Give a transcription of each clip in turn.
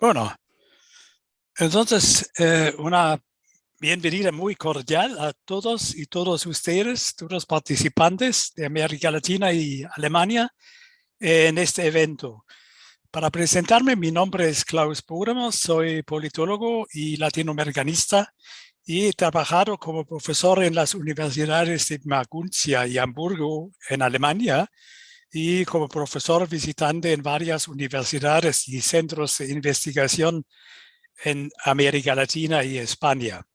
Bueno, entonces una bienvenida muy cordial a todos y todos ustedes, todos los participantes de América Latina y Alemania en este evento. Para presentarme, mi nombre es Klaus Bodemer, soy politólogo y latinoamericanista y he trabajado como profesor en las universidades de Maguncia y Hamburgo en Alemania y como profesor visitante en varias universidades y centros de investigación en América Latina y España.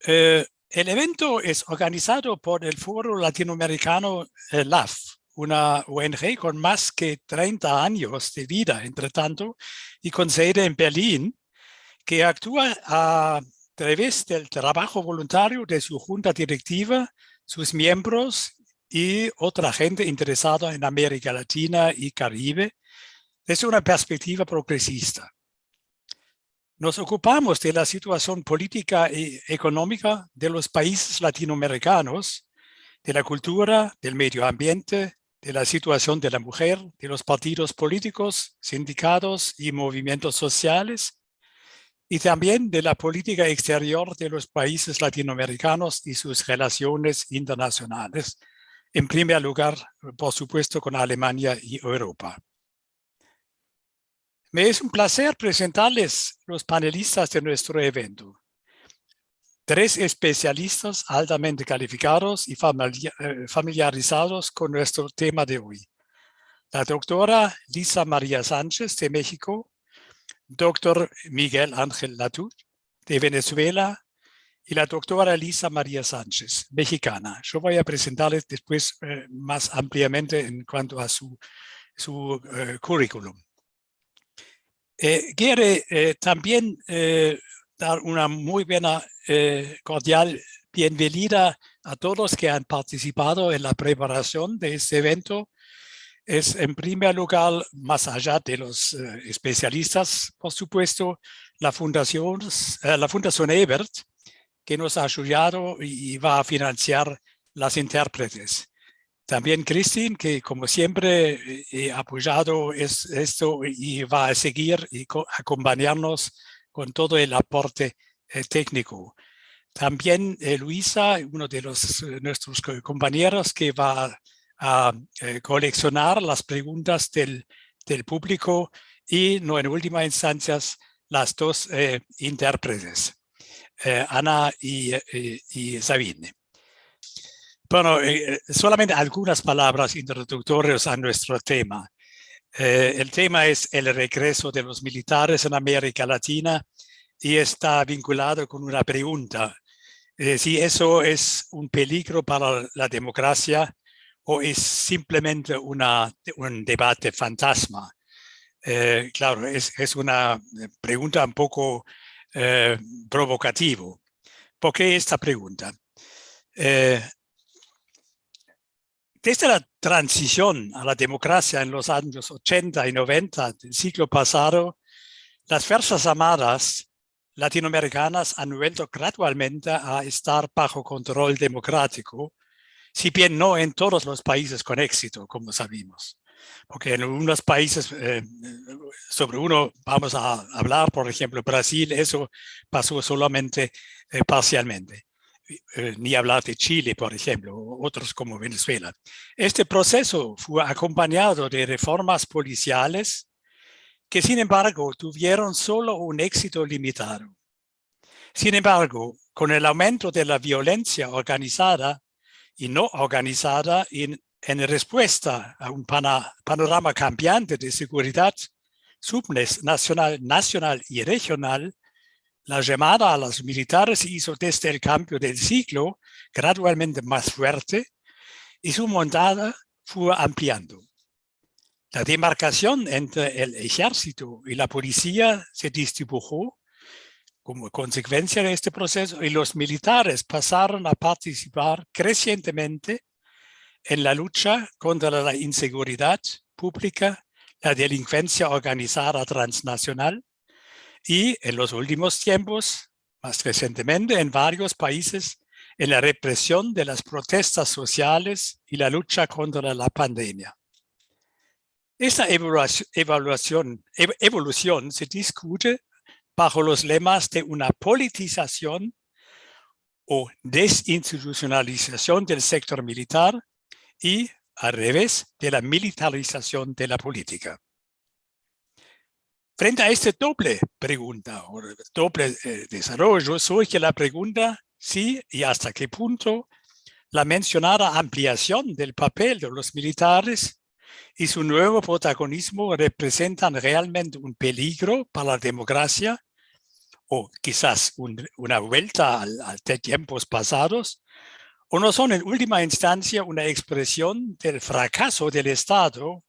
El evento es organizado por el Foro Latinoamericano LAF, una ONG con más que 30 años de vida, entre tanto, y con sede en Berlín, que actúa a través del trabajo voluntario de su junta directiva, sus miembros y otra gente interesada en América Latina y Caribe, desde una perspectiva progresista. Nos ocupamos de la situación política y económica de los países latinoamericanos, de la cultura, del medio ambiente, de la situación de la mujer, de los partidos políticos, sindicatos y movimientos sociales, y también de la política exterior de los países latinoamericanos y sus relaciones internacionales, en primer lugar, por supuesto, con Alemania y Europa. Me es un placer presentarles los panelistas de nuestro evento. 3 especialistas altamente calificados y familiarizados con nuestro tema de hoy. La doctora Lisa María Sánchez de México, doctor Miguel Ángel Latut de Venezuela y la doctora Lisa María Sánchez, mexicana. Yo voy a presentarles después más ampliamente en cuanto a su currículum. Quiere también dar una muy buena, cordial bienvenida a todos que han participado en la preparación de este evento. Es en primer lugar, más allá de los especialistas, por supuesto, la Fundación Ebert, que nos ha ayudado y va a financiar las intérpretes. También Christine, que como siempre ha apoyado esto y va a seguir y acompañarnos con todo el aporte técnico. También Luisa, uno de nuestros compañeros que va a coleccionar las preguntas del público y, no en última instancia, las 2 intérpretes, Ana y Sabine. Bueno, solamente algunas palabras introductorias a nuestro tema. El tema es el regreso de los militares en América Latina y está vinculado con una pregunta. Si eso es un peligro para la democracia o es simplemente un debate fantasma. Claro, es una pregunta un poco provocativa. ¿Por qué esta pregunta? Desde la transición a la democracia en los años 80 y 90 del siglo pasado, las Fuerzas Armadas latinoamericanas han vuelto gradualmente a estar bajo control democrático, si bien no en todos los países con éxito, como sabemos. Porque en algunos países, sobre uno vamos a hablar, por ejemplo, Brasil, eso pasó solamente parcialmente. Ni hablar de Chile, por ejemplo, o otros como Venezuela. Este proceso fue acompañado de reformas policiales que, sin embargo, tuvieron solo un éxito limitado. Sin embargo, con el aumento de la violencia organizada y no organizada en respuesta a un panorama cambiante de seguridad subnacional, nacional y regional, la llamada a los militares se hizo desde el cambio del siglo gradualmente más fuerte y su montada fue ampliando. La demarcación entre el ejército y la policía se distribuyó como consecuencia de este proceso y los militares pasaron a participar crecientemente en la lucha contra la inseguridad pública, la delincuencia organizada transnacional, y en los últimos tiempos, más recientemente en varios países, en la represión de las protestas sociales y la lucha contra la pandemia. Esta evolución se discute bajo los lemas de una politización o desinstitucionalización del sector militar y, al revés, de la militarización de la política. Frente a esta doble pregunta o doble desarrollo, surge la pregunta si y hasta qué punto la mencionada ampliación del papel de los militares y su nuevo protagonismo representan realmente un peligro para la democracia o quizás una vuelta a tiempos pasados, o no son en última instancia una expresión del fracaso del Estado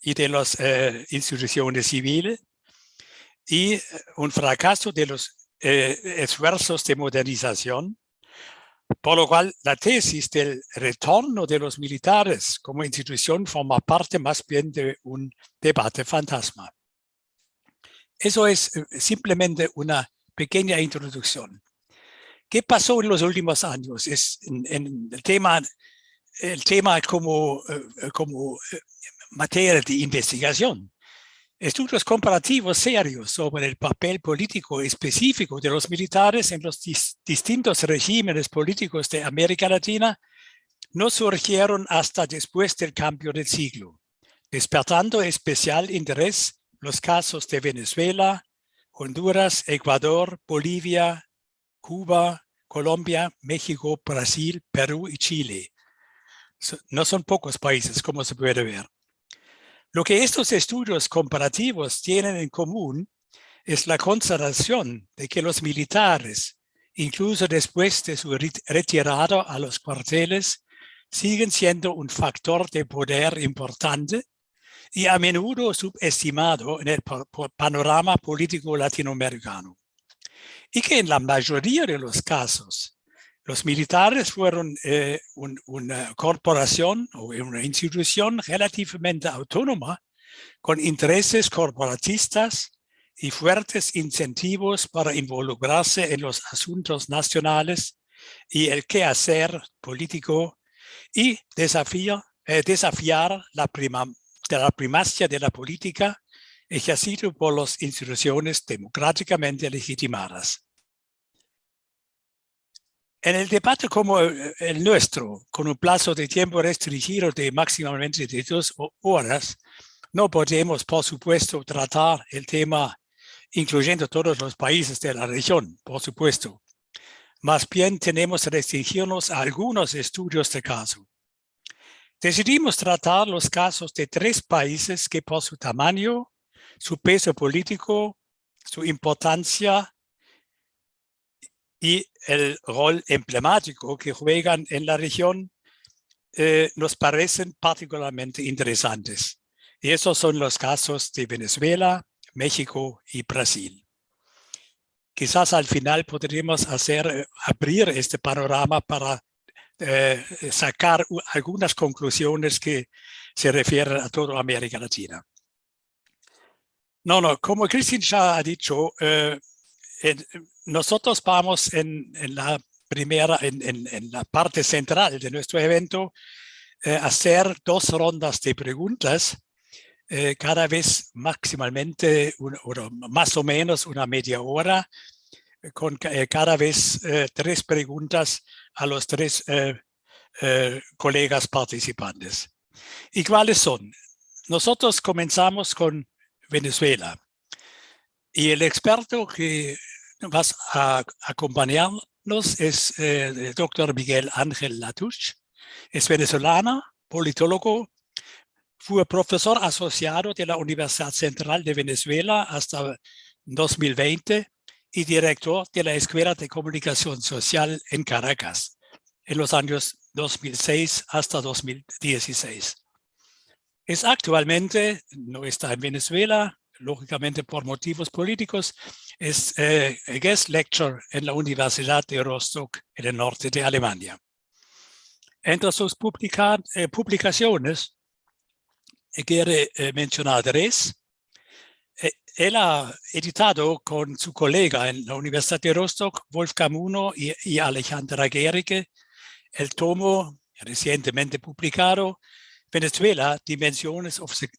y de las instituciones civiles y un fracaso de los esfuerzos de modernización, por lo cual la tesis del retorno de los militares como institución forma parte más bien de un debate fantasma. Eso es simplemente una pequeña introducción. ¿Qué pasó en los últimos años? Es en el tema como materia de investigación. Estudios comparativos serios sobre el papel político específico de los militares en los distintos regímenes políticos de América Latina no surgieron hasta después del cambio del siglo, despertando especial interés los casos de Venezuela, Honduras, Ecuador, Bolivia, Cuba, Colombia, México, Brasil, Perú y Chile. No son pocos países, como se puede ver. Lo que estos estudios comparativos tienen en común es la constatación de que los militares, incluso después de su retirada a los cuarteles, siguen siendo un factor de poder importante y a menudo subestimado en el panorama político latinoamericano. Y que en la mayoría de los casos, los militares fueron una corporación o una institución relativamente autónoma con intereses corporatistas y fuertes incentivos para involucrarse en los asuntos nacionales y el quehacer político y desafiar la primacía de la política ejercido por las instituciones democráticamente legitimadas. En el debate como el nuestro, con un plazo de tiempo restringido de máximamente de 2 horas, no podemos, por supuesto, tratar el tema incluyendo todos los países de la región, por supuesto. Más bien tenemos que restringirnos a algunos estudios de caso. Decidimos tratar los casos de 3 países que por su tamaño, su peso político, su importancia y el rol emblemático que juegan en la región nos parecen particularmente interesantes. Y esos son los casos de Venezuela, México y Brasil. Quizás al final podríamos abrir este panorama para sacar algunas conclusiones que se refieren a toda América Latina. Como Christine ya ha dicho, nosotros vamos en la parte central de nuestro evento hacer 2 rondas de preguntas, cada vez máximamente, más o menos una media hora, con cada vez 3 preguntas a los 3 colegas participantes. ¿Y cuáles son? Nosotros comenzamos con Venezuela. Y el experto que va a acompañarnos es el doctor Miguel Ángel Latouche. Es venezolano, politólogo, fue profesor asociado de la Universidad Central de Venezuela hasta 2020 y director de la Escuela de Comunicación Social en Caracas en los años 2006 hasta 2016. No está en Venezuela, lógicamente por motivos políticos, es guest lecturer en la Universidad de Rostock en el norte de Alemania. Entre sus publicaciones, quiere mencionar 3. Él ha editado con su colega en la Universidad de Rostock, Wolfgang Muno y Alejandra Gericke, el tomo recientemente publicado Venezuela, Dimension of the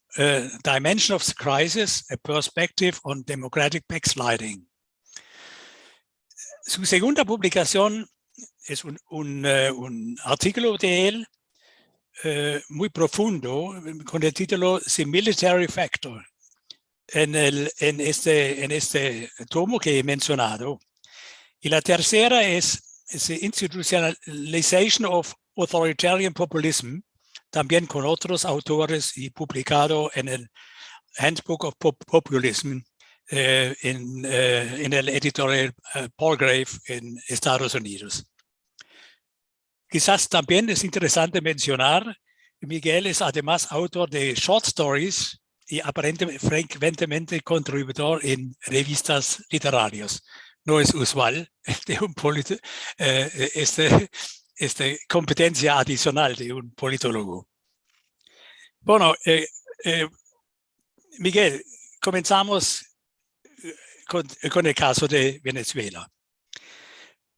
Crisis, a Perspective on Democratic Backsliding. Su segunda publicación es un artículo de él muy profundo con el título The Military Factor en este tomo que he mencionado. Y la tercera es The Institutionalization of Authoritarian Populism, también con otros autores y publicado en el Handbook of Populism en el editorial Palgrave en Estados Unidos. Quizás también es interesante mencionar, Miguel es además autor de short stories y aparentemente frecuentemente contribuidor en revistas literarias. No es usual de un competencia adicional de un politólogo. Bueno, Miguel, comenzamos con el caso de Venezuela.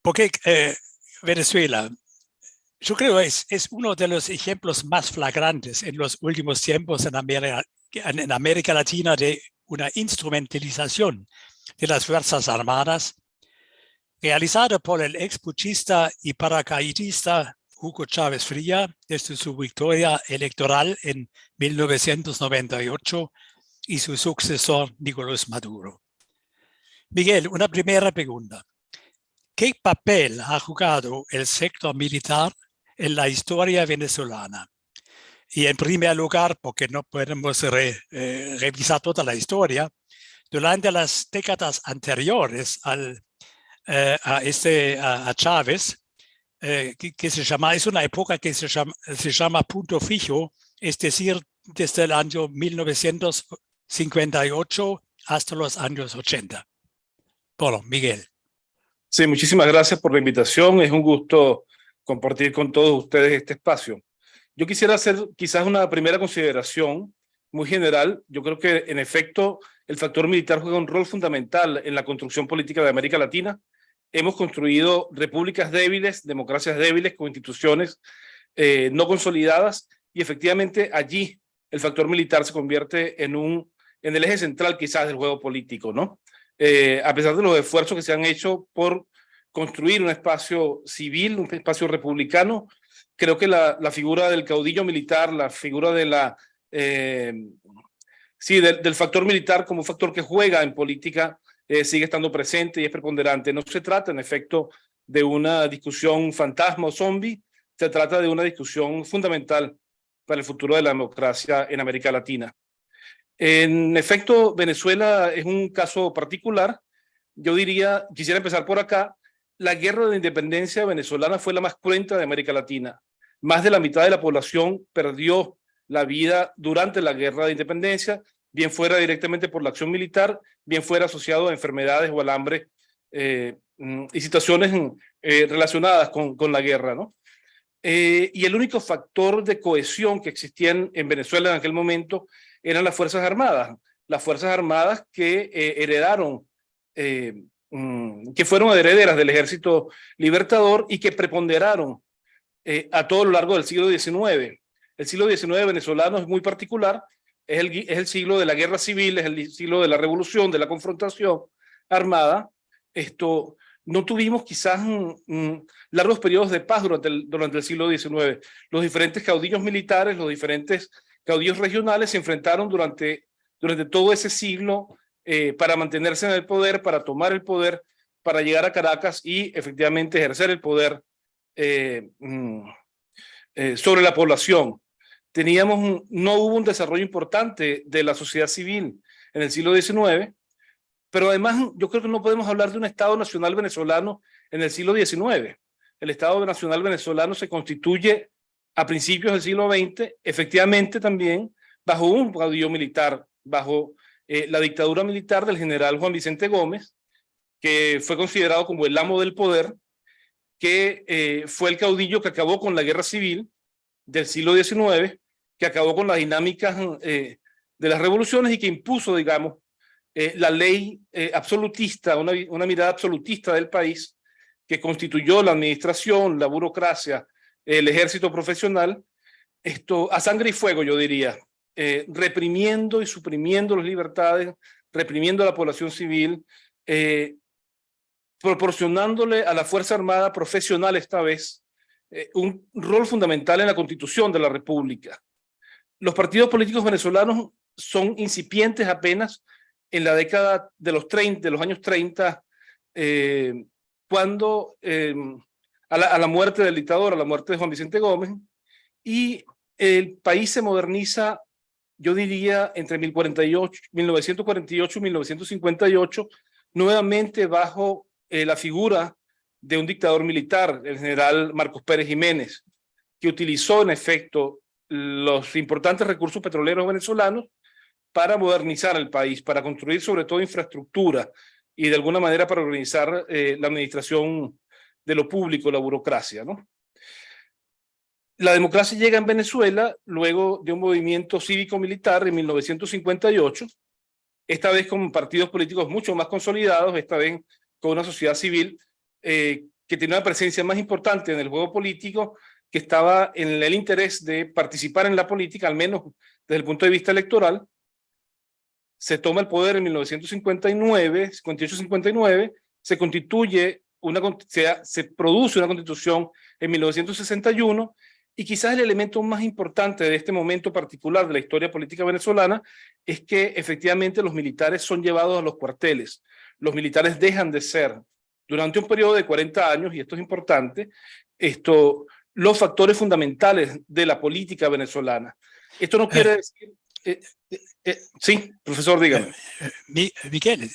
Porque Venezuela, yo creo es uno de los ejemplos más flagrantes en los últimos tiempos en América Latina de una instrumentalización de las Fuerzas Armadas realizada por el expuchista y paracaidista Hugo Chávez Fría desde su victoria electoral en 1998 y su sucesor Nicolás Maduro. Miguel, una primera pregunta. ¿Qué papel ha jugado el sector militar en la historia venezolana? Y en primer lugar, porque no podemos revisar toda la historia, durante las décadas anteriores a Chávez, que se llama, es una época que se llama punto fijo, es decir, desde el año 1958 hasta los años 80. Bueno, Miguel. Sí, muchísimas gracias por la invitación. Es un gusto compartir con todos ustedes este espacio. Yo quisiera hacer quizás una primera consideración muy general. Yo creo que, en efecto, el factor militar juega un rol fundamental en la construcción política de América Latina. Hemos construido repúblicas débiles, democracias débiles, con instituciones no consolidadas, y efectivamente allí el factor militar se convierte en el eje central quizás del juego político, ¿no? A pesar de los esfuerzos que se han hecho por construir un espacio civil, un espacio republicano, creo que la figura del caudillo militar, la figura de del factor militar como un factor que juega en política, sigue estando presente y es preponderante. No se trata, en efecto, de una discusión fantasma o zombie, se trata de una discusión fundamental para el futuro de la democracia en América Latina. En efecto, Venezuela es un caso particular. Yo quisiera empezar por acá. La guerra de independencia venezolana fue la más cruenta de América Latina. Más de la mitad de la población perdió la vida durante la guerra de independencia, bien fuera directamente por la acción militar, bien fuera asociado a enfermedades o al hambre y situaciones relacionadas con la guerra, ¿no? Y el único factor de cohesión que existía en Venezuela en aquel momento eran las Fuerzas Armadas que heredaron, que fueron herederas del Ejército Libertador y que preponderaron a todo lo largo del siglo XIX. El siglo XIX venezolano es muy particular, es el siglo de la guerra civil, es el siglo de la revolución, de la confrontación armada. No tuvimos quizás largos periodos de paz durante el siglo XIX. Los diferentes caudillos militares, los diferentes caudillos regionales se enfrentaron durante todo ese siglo para mantenerse en el poder, para tomar el poder, para llegar a Caracas y efectivamente ejercer el poder sobre la población. No hubo un desarrollo importante de la sociedad civil en el siglo XIX, pero además yo creo que no podemos hablar de un Estado nacional venezolano en el siglo XIX. El Estado nacional venezolano se constituye a principios del siglo XX, efectivamente también bajo un caudillo militar, bajo la dictadura militar del general Juan Vicente Gómez, que fue considerado como el amo del poder, que fue el caudillo que acabó con la guerra civil del siglo XIX, que acabó con las dinámicas de las revoluciones y que impuso, digamos, la ley absolutista, una mirada absolutista del país, que constituyó la administración, la burocracia, el ejército profesional, a sangre y fuego, yo diría, reprimiendo y suprimiendo las libertades, reprimiendo a la población civil, proporcionándole a la Fuerza Armada profesional esta vez un rol fundamental en la Constitución de la República. Los partidos políticos venezolanos son incipientes apenas en la década de los años 30, cuando a la muerte del dictador, a la muerte de Juan Vicente Gómez, y el país se moderniza, yo diría, entre 1948 y 1958, nuevamente bajo la figura de un dictador militar, el general Marcos Pérez Jiménez, que utilizó en efecto los importantes recursos petroleros venezolanos para modernizar el país, para construir sobre todo infraestructura y de alguna manera para organizar la administración de lo público, la burocracia, ¿no? La democracia llega en Venezuela luego de un movimiento cívico-militar en 1958, esta vez con partidos políticos mucho más consolidados, esta vez con una sociedad civil que tenía una presencia más importante en el juego político, que estaba en el interés de participar en la política, al menos desde el punto de vista electoral. Se toma el poder en 1959, 58-59, se produce una constitución en 1961, y quizás el elemento más importante de este momento particular de la historia política venezolana es que efectivamente los militares son llevados a los cuarteles. Los militares dejan de ser, durante un periodo de 40 años, y esto es importante, los factores fundamentales de la política venezolana. Esto no quiere decir... sí, profesor, dígame. Miguel,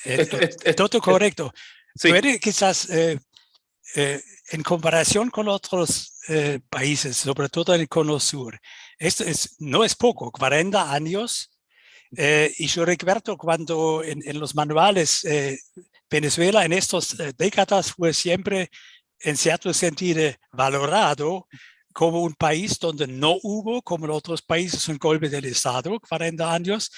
todo correcto. Sí. Puede quizás, en comparación con otros países, sobre todo en el Cono Sur, esto no es poco, 40 años. Y yo recuerdo cuando en los manuales Venezuela en estas décadas fue siempre, en cierto sentido, valorado como un país donde no hubo, como en otros países, un golpe del Estado, 40 años,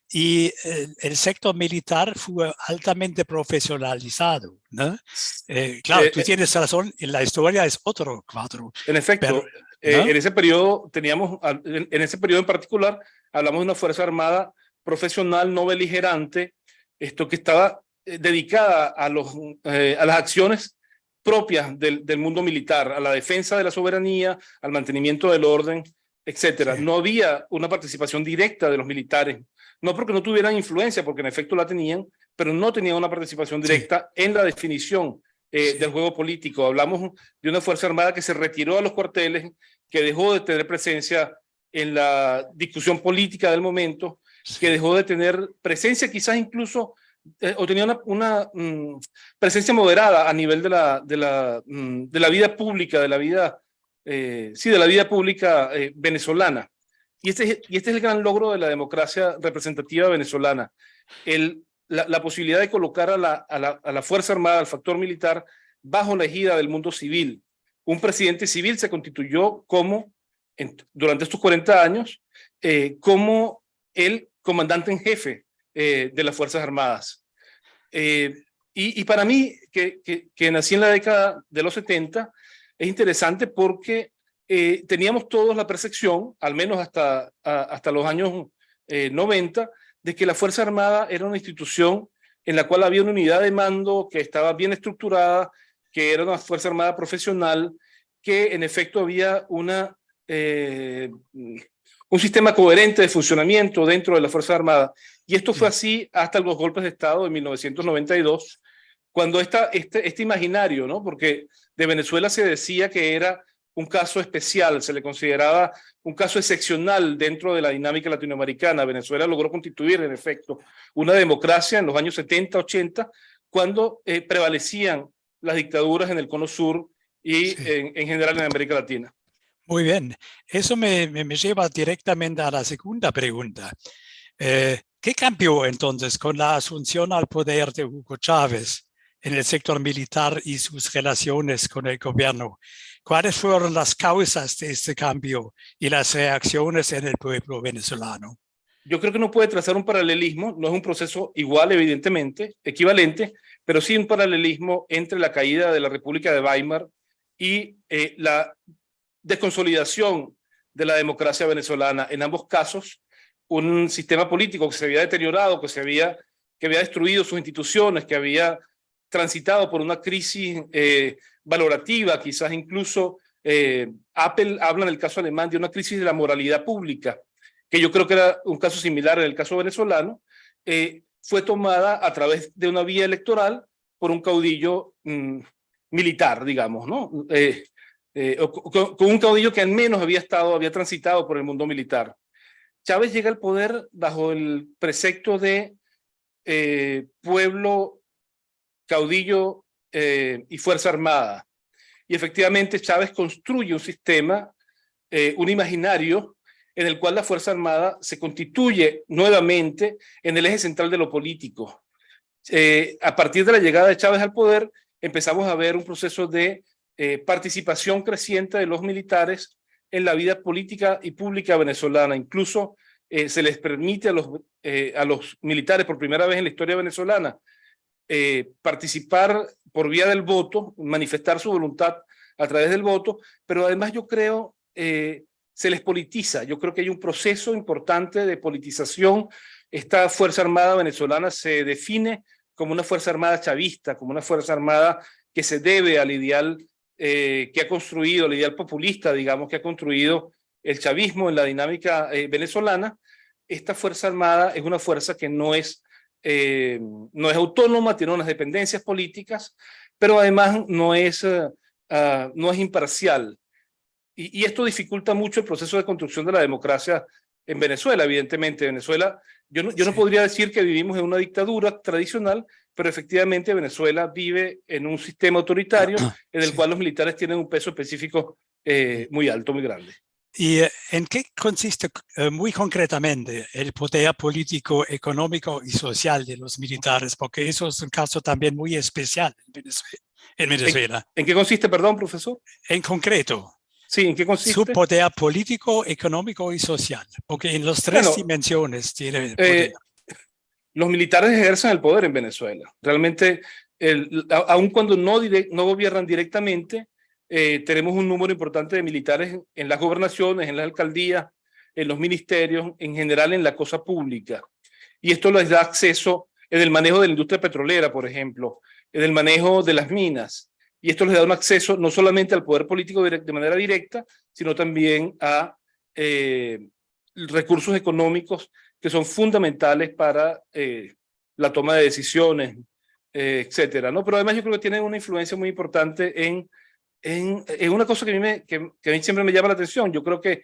y el sector militar fue altamente profesionalizado, ¿no? Claro, tú tienes razón, en la historia es otro cuadro. En efecto, pero, ¿no? En ese periodo en ese periodo en particular, hablamos de una Fuerza Armada profesional, no beligerante, que estaba dedicada a las acciones propias del mundo militar, a la defensa de la soberanía, al mantenimiento del orden, etcétera. Sí. No había una participación directa de los militares, no porque no tuvieran influencia, porque en efecto la tenían, pero no tenían una participación directa en la definición del juego político. Hablamos de una Fuerza Armada que se retiró a los cuarteles, que dejó de tener presencia en la discusión política del momento, que dejó de tener presencia quizás incluso, o tenía una presencia moderada a nivel de la vida pública, de la vida pública venezolana. Y este es el gran logro de la democracia representativa venezolana, la posibilidad de colocar a la Fuerza Armada, al factor militar, bajo la ejida del mundo civil. Un presidente civil se constituyó durante estos 40 años como el comandante en jefe de las Fuerzas Armadas. Y para mí, que nací en la década de los 70, es interesante porque teníamos todos la percepción, al menos hasta los años 90, de que la Fuerza Armada era una institución en la cual había una unidad de mando que estaba bien estructurada, que era una Fuerza Armada profesional, que en efecto había un sistema coherente de funcionamiento dentro de la Fuerza Armada. Y esto fue así hasta los golpes de Estado de 1992, cuando este imaginario, ¿no? Porque de Venezuela se decía que era un caso especial, se le consideraba un caso excepcional dentro de la dinámica latinoamericana. Venezuela logró constituir, en efecto, una democracia en los años 70, 80, cuando prevalecían las dictaduras en el Cono Sur y en general en América Latina. Muy bien, eso me lleva directamente a la segunda pregunta. ¿Qué cambió entonces con la asunción al poder de Hugo Chávez en el sector militar y sus relaciones con el gobierno? ¿Cuáles fueron las causas de este cambio y las reacciones en el pueblo venezolano? Yo creo que no puede trazar un paralelismo, no es un proceso igual, evidentemente, equivalente, pero sí un paralelismo entre la caída de la República de Weimar y la desconsolidación de la democracia venezolana. En ambos casos, un sistema político que se había deteriorado, que había destruido sus instituciones, que había transitado por una crisis valorativa, quizás incluso Apple habla en el caso alemán de una crisis de la moralidad pública, que yo creo que era un caso similar en el caso venezolano, fue tomada a través de una vía electoral por un caudillo militar, digamos, ¿no? Con un caudillo que al menos había transitado por el mundo militar. Chávez llega al poder bajo el precepto de pueblo, caudillo y fuerza armada. Y efectivamente Chávez construye un sistema, un imaginario, en el cual la Fuerza Armada se constituye nuevamente en el eje central de lo político. A partir de la llegada de Chávez al poder, empezamos a ver un proceso de participación creciente de los militares en la vida política y pública venezolana. Incluso se les permite a los militares, por primera vez en la historia venezolana, participar por vía del voto, manifestar su voluntad a través del voto, pero además yo creo se les politiza. Yo creo que hay un proceso importante de politización. Esta Fuerza Armada venezolana se define como una Fuerza Armada chavista, como una Fuerza Armada que se debe al ideal que ha construido, el ideal populista, digamos, que ha construido el chavismo en la dinámica venezolana. Esta Fuerza Armada es una fuerza que no es autónoma, tiene unas dependencias políticas, pero además no es imparcial. Y esto dificulta mucho el proceso de construcción de la democracia en Venezuela, evidentemente. Venezuela, yo no podría decir que vivimos en una dictadura tradicional, pero efectivamente Venezuela vive en un sistema autoritario en el cual los militares tienen un peso específico muy alto, muy grande. ¿Y en qué consiste muy concretamente el poder político, económico y social de los militares? Porque eso es un caso también muy especial en Venezuela. ¿En qué consiste, perdón, profesor? En concreto. Sí, ¿en qué consiste? Su poder político, económico y social. Porque en las tres dimensiones tiene poder. Los militares ejercen el poder en Venezuela. Realmente, aun cuando no gobiernan directamente, tenemos un número importante de militares en las gobernaciones, en las alcaldías, en los ministerios, en general en la cosa pública. Y esto les da acceso en el manejo de la industria petrolera, por ejemplo, en el manejo de las minas. Y esto les da un acceso no solamente al poder político de manera directa, sino también a recursos económicos que son fundamentales para la toma de decisiones, etcétera, ¿no? Pero además yo creo que tienen una influencia muy importante en una cosa que a mí siempre me llama la atención. Yo creo que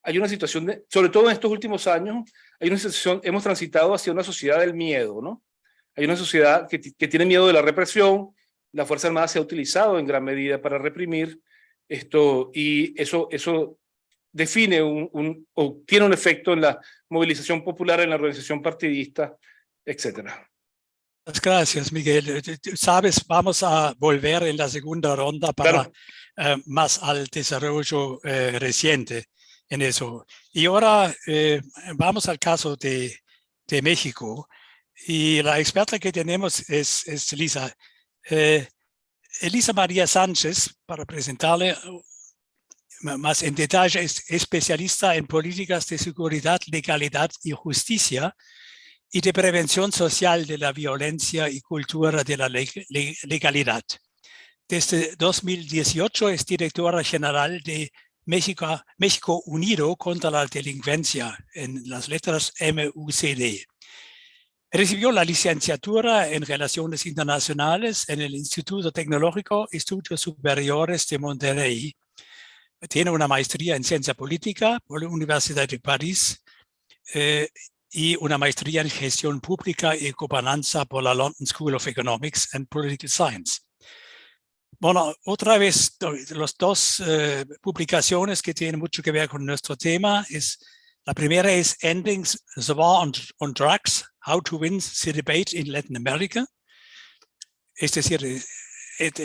hay una situación, sobre todo en estos últimos años, hemos transitado hacia una sociedad del miedo, ¿no? Hay una sociedad que tiene miedo de la represión. La Fuerza Armada se ha utilizado en gran medida para reprimir esto, y eso define o tiene un efecto en la movilización popular, en la organización partidista, etcétera. Gracias, Miguel. Sabes, vamos a volver en la segunda ronda para más al desarrollo reciente en eso. Y ahora vamos al caso de México. Y la experta que tenemos es Lisa. Elisa María Sánchez, para presentarle más en detalle, es especialista en políticas de seguridad, legalidad y justicia y de prevención social de la violencia y cultura de la legalidad. Desde 2018 es directora general de México Unido contra la Delincuencia, en las letras MUCD. Recibió la licenciatura en Relaciones Internacionales en el Instituto Tecnológico Estudios Superiores de Monterrey. Tiene una maestría en Ciencia Política por la Universidad de París y una maestría en Gestión Pública y Gobernanza por la London School of Economics and Political Science. Bueno, otra vez, las dos publicaciones que tienen mucho que ver con nuestro tema la primera es Ending the War on Drugs, How to Win the Debate in Latin America. Es decir,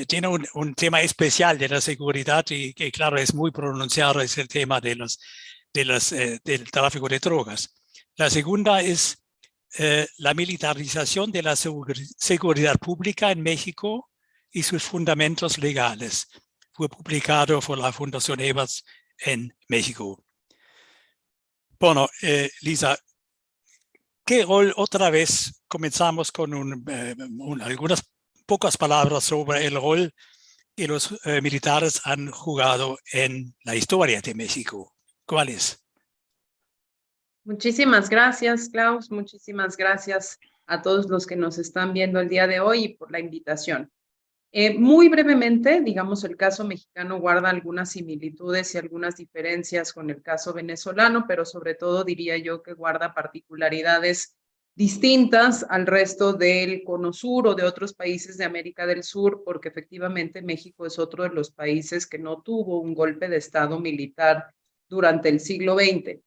tiene un tema especial de la seguridad y que, claro, es muy pronunciado, es el tema del tráfico de drogas. La segunda es la militarización de la seguridad pública en México y sus fundamentos legales. Fue publicado por la Fundación Ebert en México. Bueno, Lisa, ¿qué rol otra vez comenzamos con algunas pocas palabras sobre el rol que los militares han jugado en la historia de México? ¿Cuál es? Muchísimas gracias, Klaus. Muchísimas gracias a todos los que nos están viendo el día de hoy y por la invitación. Muy brevemente, digamos, el caso mexicano guarda algunas similitudes y algunas diferencias con el caso venezolano, pero sobre todo diría yo que guarda particularidades distintas al resto del Cono Sur o de otros países de América del Sur, porque efectivamente México es otro de los países que no tuvo un golpe de Estado militar durante el siglo XX.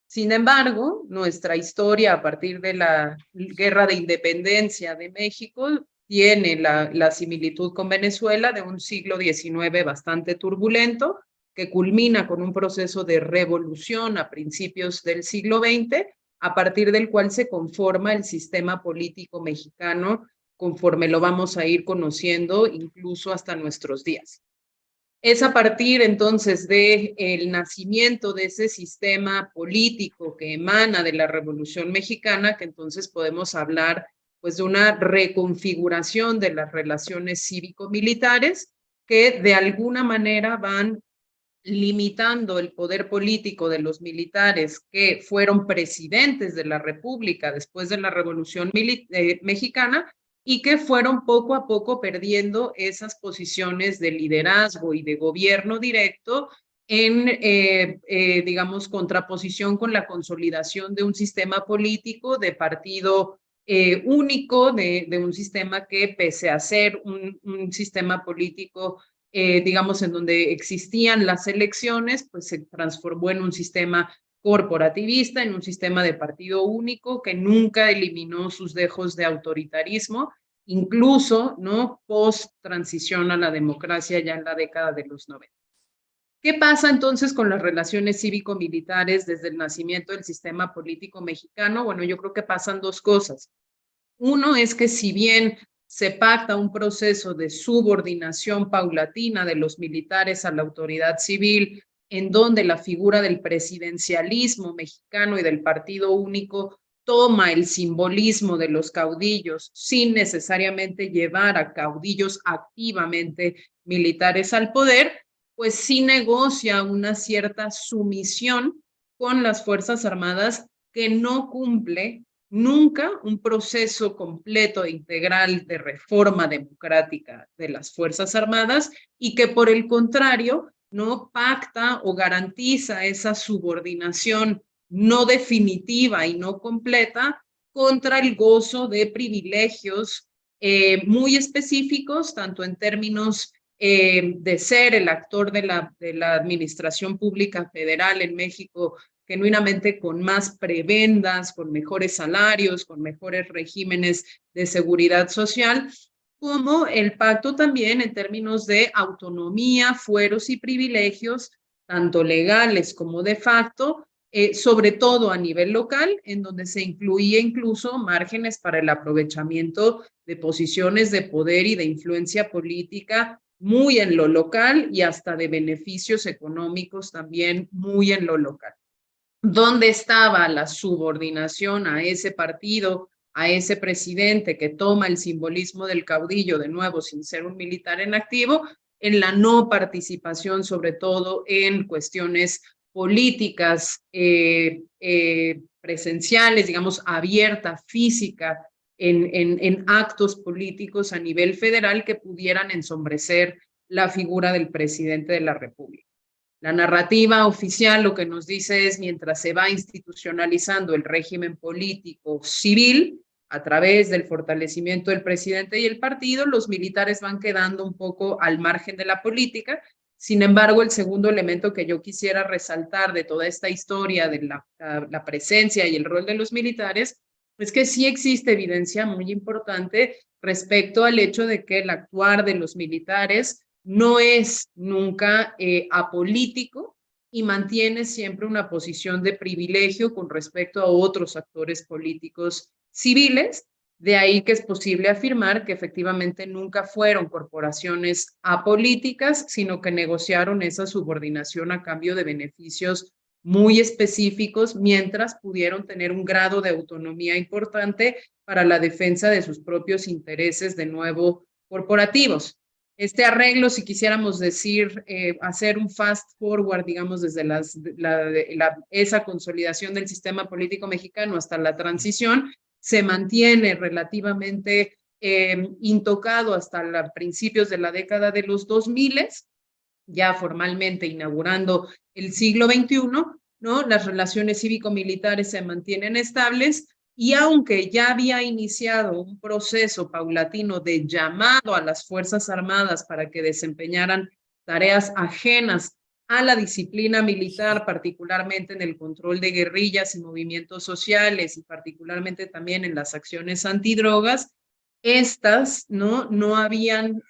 Sin embargo, nuestra historia a partir de la Guerra de Independencia de México tiene la similitud con Venezuela de un siglo XIX bastante turbulento, que culmina con un proceso de revolución a principios del siglo XX, a partir del cual se conforma el sistema político mexicano conforme lo vamos a ir conociendo incluso hasta nuestros días. Es a partir entonces del nacimiento de ese sistema político que emana de la Revolución Mexicana que entonces podemos hablar pues de una reconfiguración de las relaciones cívico-militares que de alguna manera van limitando el poder político de los militares que fueron presidentes de la República después de la Revolución Mexicana y que fueron poco a poco perdiendo esas posiciones de liderazgo y de gobierno directo en, digamos, contraposición con la consolidación de un sistema político de partido único, de un sistema que pese a ser un sistema político digamos, en donde existían las elecciones, pues se transformó en un sistema corporativista, en un sistema de partido único que nunca eliminó sus dejos de autoritarismo, incluso, ¿no? Post transición a la democracia ya en la década de los 90. ¿Qué pasa entonces con las relaciones cívico-militares desde el nacimiento del sistema político mexicano? Bueno, yo creo que pasan dos cosas. Uno es que si bien se pacta un proceso de subordinación paulatina de los militares a la autoridad civil, en donde la figura del presidencialismo mexicano y del partido único toma el simbolismo de los caudillos sin necesariamente llevar a caudillos activamente militares al poder, pues sí negocia una cierta sumisión con las Fuerzas Armadas que no cumple nunca un proceso completo e integral de reforma democrática de las Fuerzas Armadas y que por el contrario no pacta o garantiza esa subordinación no definitiva y no completa contra el gozo de privilegios muy específicos, tanto en términos de ser el actor de la administración pública federal en México genuinamente con más prebendas, con mejores salarios, con mejores regímenes de seguridad social, como el pacto también en términos de autonomía, fueros y privilegios, tanto legales como de facto, sobre todo a nivel local, en donde se incluía incluso márgenes para el aprovechamiento de posiciones de poder y de influencia política muy en lo local y hasta de beneficios económicos también muy en lo local. ¿Dónde estaba la subordinación a ese partido, a ese presidente que toma el simbolismo del caudillo de nuevo sin ser un militar en activo? En la no participación, sobre todo en cuestiones políticas presenciales, digamos, abierta, física, en actos políticos a nivel federal que pudieran ensombrecer la figura del presidente de la República. La narrativa oficial lo que nos dice es, mientras se va institucionalizando el régimen político civil a través del fortalecimiento del presidente y el partido, los militares van quedando un poco al margen de la política. Sin embargo, el segundo elemento que yo quisiera resaltar de toda esta historia de la presencia y el rol de los militares es que sí existe evidencia muy importante respecto al hecho de que el actuar de los militares no es nunca apolítico y mantiene siempre una posición de privilegio con respecto a otros actores políticos civiles, De ahí que es posible afirmar que efectivamente nunca fueron corporaciones apolíticas, sino que negociaron esa subordinación a cambio de beneficios muy específicos, mientras pudieron tener un grado de autonomía importante para la defensa de sus propios intereses, de nuevo, corporativos. Este arreglo, si quisiéramos decir, hacer un fast forward, digamos, desde esa consolidación del sistema político mexicano hasta la transición, se mantiene relativamente intocado hasta principios de la década de los 2000, ya formalmente inaugurando el siglo XXI, ¿no? Las relaciones cívico-militares se mantienen estables y aunque ya había iniciado un proceso paulatino de llamado a las Fuerzas Armadas para que desempeñaran tareas ajenas a la disciplina militar, particularmente en el control de guerrillas y movimientos sociales y particularmente también en las acciones antidrogas, estas no habían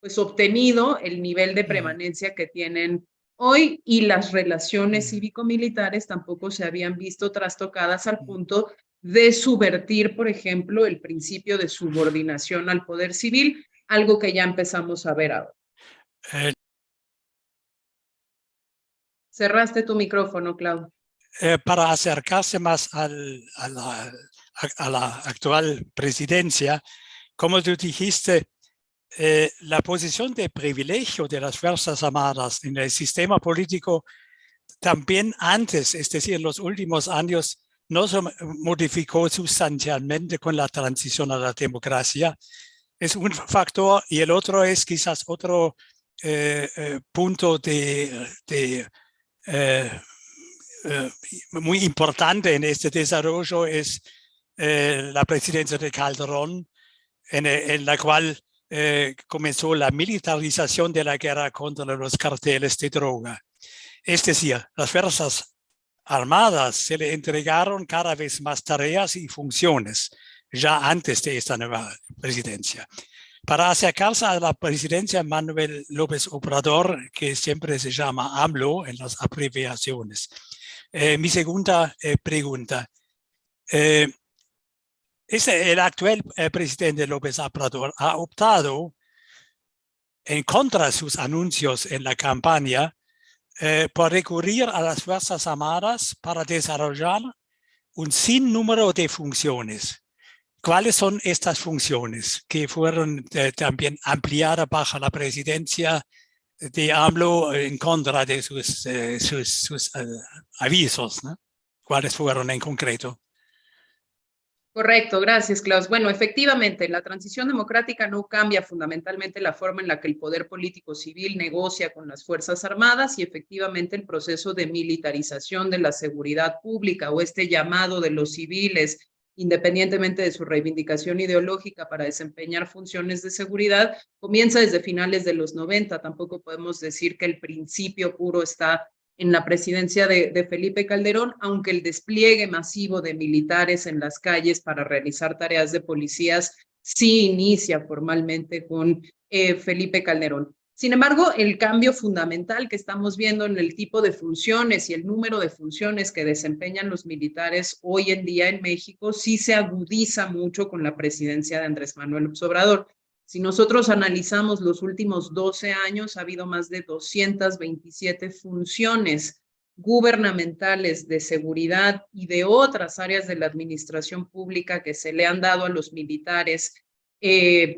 pues obtenido el nivel de permanencia que tienen hoy y las relaciones cívico-militares tampoco se habían visto trastocadas al punto de subvertir, por ejemplo, el principio de subordinación al poder civil, algo que ya empezamos a ver ahora. Cerraste tu micrófono, Claudio. Para acercarse más a la actual presidencia, como tú dijiste, la posición de privilegio de las Fuerzas Armadas en el sistema político también antes, es decir, en los últimos años, no se modificó sustancialmente con la transición a la democracia. Es un factor y el otro es quizás otro punto muy importante en este desarrollo es la presidencia de Calderón, en la cual comenzó la militarización de la guerra contra los carteles de droga. Es decir, las Fuerzas Armadas se le entregaron cada vez más tareas y funciones, ya antes de esta nueva presidencia. Para acercarse a la presidencia, Manuel López Obrador, que siempre se llama AMLO en las abreviaciones. Mi segunda pregunta. El actual presidente López Obrador ha optado, en contra de sus anuncios en la campaña, por recurrir a las Fuerzas Armadas para desarrollar un sinnúmero de funciones. ¿Cuáles son estas funciones que fueron también ampliadas bajo la presidencia de AMLO en contra de sus avisos, ¿no? ¿Cuáles fueron en concreto? Correcto, gracias, Klaus. Bueno, efectivamente, la transición democrática no cambia fundamentalmente la forma en la que el poder político civil negocia con las Fuerzas Armadas y efectivamente el proceso de militarización de la seguridad pública o este llamado de los civiles, independientemente de su reivindicación ideológica para desempeñar funciones de seguridad, comienza desde finales de los 90. Tampoco podemos decir que el principio puro está en la presidencia de Felipe Calderón, aunque el despliegue masivo de militares en las calles para realizar tareas de policías sí inicia formalmente con Felipe Calderón. Sin embargo, el cambio fundamental que estamos viendo en el tipo de funciones y el número de funciones que desempeñan los militares hoy en día en México sí se agudiza mucho con la presidencia de Andrés Manuel López Obrador. Si nosotros analizamos los últimos 12 años, ha habido más de 227 funciones gubernamentales de seguridad y de otras áreas de la administración pública que se le han dado a los militares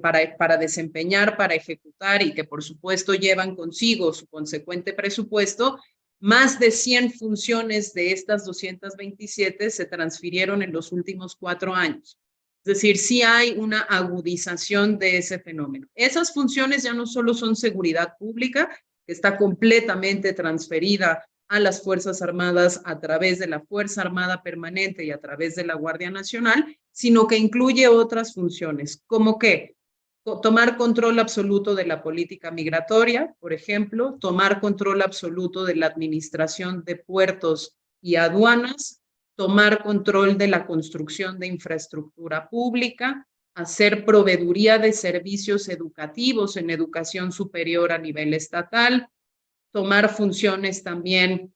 para desempeñar, para ejecutar y que por supuesto llevan consigo su consecuente presupuesto. Más de 100 funciones de estas 227 se transfirieron en los últimos 4 años. Es decir, sí hay una agudización de ese fenómeno. Esas funciones ya no solo son seguridad pública, que está completamente transferida a las Fuerzas Armadas a través de la Fuerza Armada Permanente y a través de la Guardia Nacional, sino que incluye otras funciones, como que tomar control absoluto de la política migratoria, por ejemplo, tomar control absoluto de la administración de puertos y aduanas, tomar control de la construcción de infraestructura pública, hacer proveeduría de servicios educativos en educación superior a nivel estatal, tomar funciones también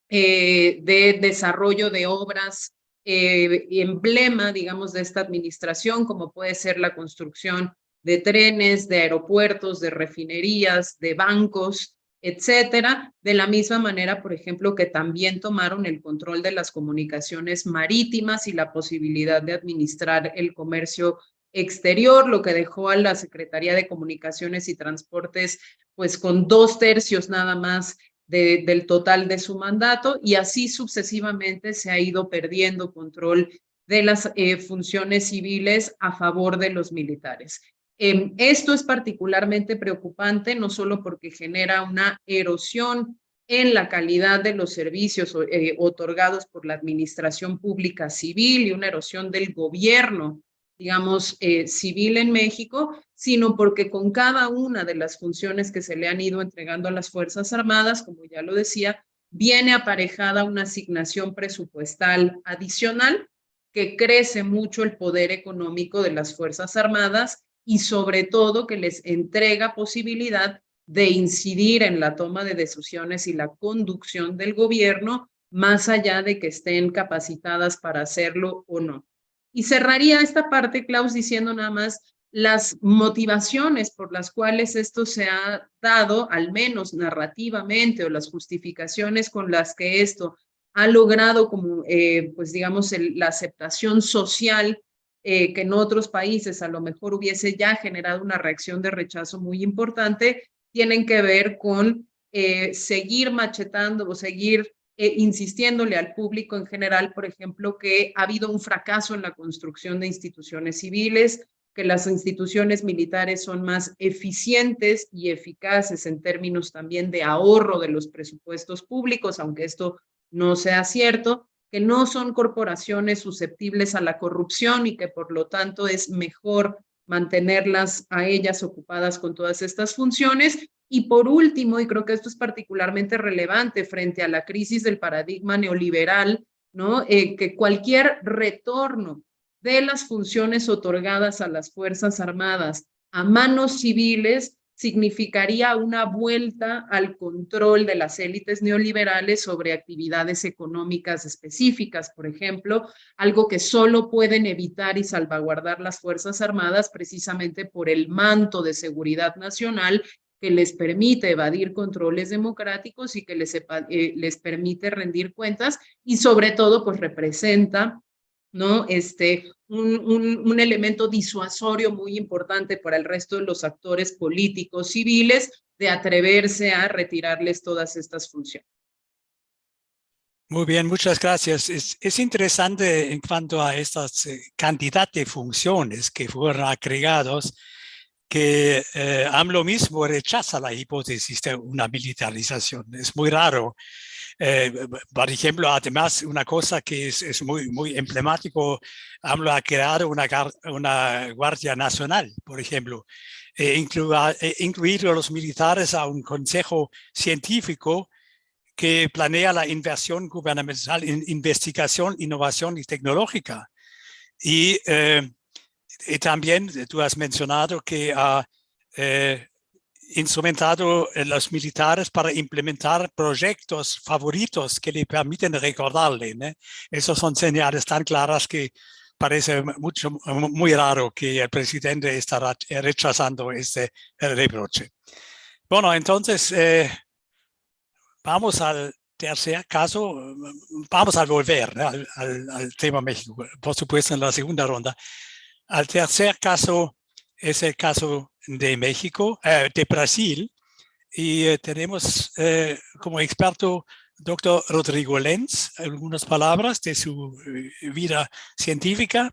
de desarrollo de obras emblema, digamos, de esta administración, como puede ser la construcción de trenes, de aeropuertos, de refinerías, de bancos, etcétera. De la misma manera, por ejemplo, que también tomaron el control de las comunicaciones marítimas y la posibilidad de administrar el comercio exterior, lo que dejó a la Secretaría de Comunicaciones y Transportes pues con 2/3 nada más del total de su mandato, y así sucesivamente se ha ido perdiendo control de las funciones civiles a favor de los militares. Esto es particularmente preocupante, no solo porque genera una erosión en la calidad de los servicios otorgados por la administración pública civil y una erosión del gobierno, digamos, civil en México, sino porque con cada una de las funciones que se le han ido entregando a las Fuerzas Armadas, como ya lo decía, viene aparejada una asignación presupuestal adicional que crece mucho el poder económico de las Fuerzas Armadas y sobre todo que les entrega posibilidad de incidir en la toma de decisiones y la conducción del gobierno, más allá de que estén capacitadas para hacerlo o no. Y cerraría esta parte, Klaus, diciendo nada más las motivaciones por las cuales esto se ha dado, al menos narrativamente, o las justificaciones con las que esto ha logrado como, pues digamos, la aceptación social que en otros países a lo mejor hubiese ya generado una reacción de rechazo muy importante, tienen que ver con seguir machetando o seguir insistiéndole al público en general, por ejemplo, que ha habido un fracaso en la construcción de instituciones civiles, que las instituciones militares son más eficientes y eficaces en términos también de ahorro de los presupuestos públicos, aunque esto no sea cierto, que no son corporaciones susceptibles a la corrupción y que por lo tanto es mejor mantenerlas a ellas ocupadas con todas estas funciones. Y por último, y creo que esto es particularmente relevante frente a la crisis del paradigma neoliberal, ¿no? Que cualquier retorno de las funciones otorgadas a las Fuerzas Armadas a manos civiles significaría una vuelta al control de las élites neoliberales sobre actividades económicas específicas, por ejemplo, algo que solo pueden evitar y salvaguardar las Fuerzas Armadas precisamente por el manto de seguridad nacional que les permite evadir controles democráticos y que les permite rendir cuentas y sobre todo pues representa, ¿no? Un elemento disuasorio muy importante para el resto de los actores políticos civiles de atreverse a retirarles todas estas funciones. Muy bien, muchas gracias. Es interesante en cuanto a estas cantidad de funciones que fueron agregados, que AMLO mismo rechaza la hipótesis de una militarización. Es muy raro. Por ejemplo, además, una cosa que es muy emblemático, AMLO ha creado una Guardia Nacional, por ejemplo, incluir a los militares a un consejo científico que planea la inversión gubernamental en investigación, innovación y tecnológica. Y también tú has mencionado que ha instrumentado a los militares para implementar proyectos favoritos que le permiten recordarle, ¿no? Esos son señales tan claras que parece muy raro que el presidente estará rechazando este reproche. Bueno, entonces vamos al tercer caso, vamos a volver, ¿no? al tema México, por supuesto en la segunda ronda. Al tercer caso es el caso de México, de Brasil, y tenemos como experto doctor Rodrigo Lenz, algunas palabras de su vida científica.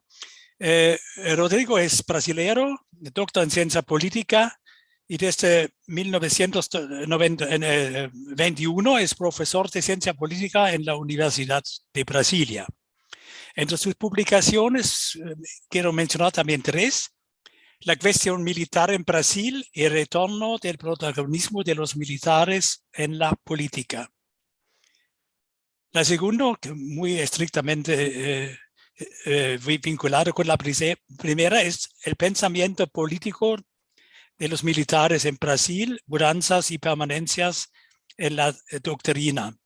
Rodrigo es brasilero, doctor en ciencia política, y desde 1921 es profesor de ciencia política en la Universidad de Brasilia. Entre sus publicaciones, quiero mencionar también 3. La cuestión militar en Brasil y el retorno del protagonismo de los militares en la política. La segunda, muy estrictamente vinculada con la primera, es el pensamiento político de los militares en Brasil, mudanzas y permanencias en la doctrina.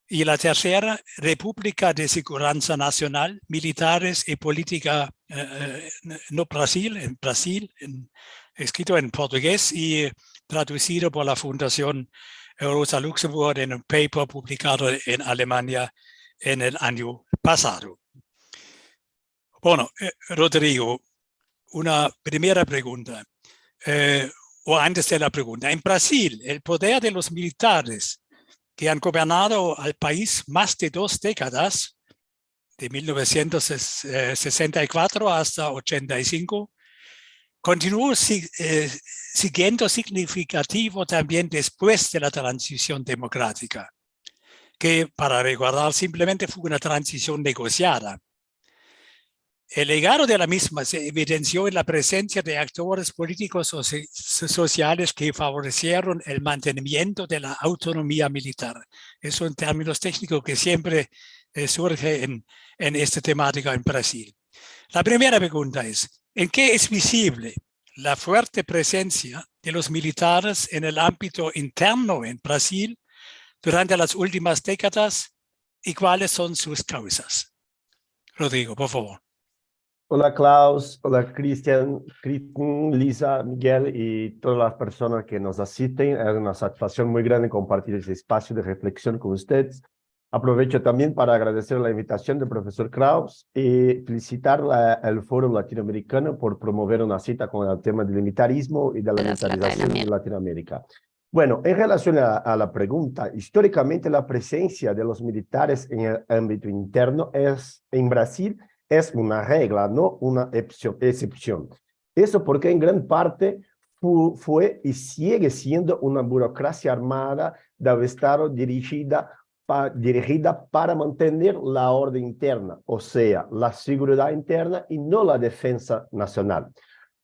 Y la tercera, República de Segurança Nacional, Militares y Política no Brasil, escrito en portugués y traducido por la Fundación Rosa Luxemburg en un paper publicado en Alemania en el año pasado. Bueno, Rodrigo, una primera pregunta, o antes de la pregunta. En Brasil, el poder de los militares que han gobernado al país más de 2 décadas, de 1964 hasta 85, continuó siguiendo significativo también después de la transición democrática, que para recordar simplemente fue una transición negociada. El legado de la misma se evidenció en la presencia de actores políticos sociales que favorecieron el mantenimiento de la autonomía militar. Eso en términos técnicos que siempre surge en esta temática en Brasil. La primera pregunta es, ¿en qué es visible la fuerte presencia de los militares en el ámbito interno en Brasil durante las últimas décadas y cuáles son sus causas? Rodrigo, por favor. Hola Klaus, hola Cristian, Lisa, Miguel y todas las personas que nos asisten. Es una satisfacción muy grande compartir este espacio de reflexión con ustedes. Aprovecho también para agradecer la invitación del profesor Klaus y felicitar al Foro Latinoamericano por promover una cita con el tema del militarismo y de la militarización en Latinoamérica. Bueno, en relación a la pregunta, históricamente la presencia de los militares en el ámbito interno en Brasil es una regla, no una excepción. Eso porque en gran parte fue y sigue siendo una burocracia armada del Estado dirigida para mantener la orden interna, o sea, la seguridad interna y no la defensa nacional.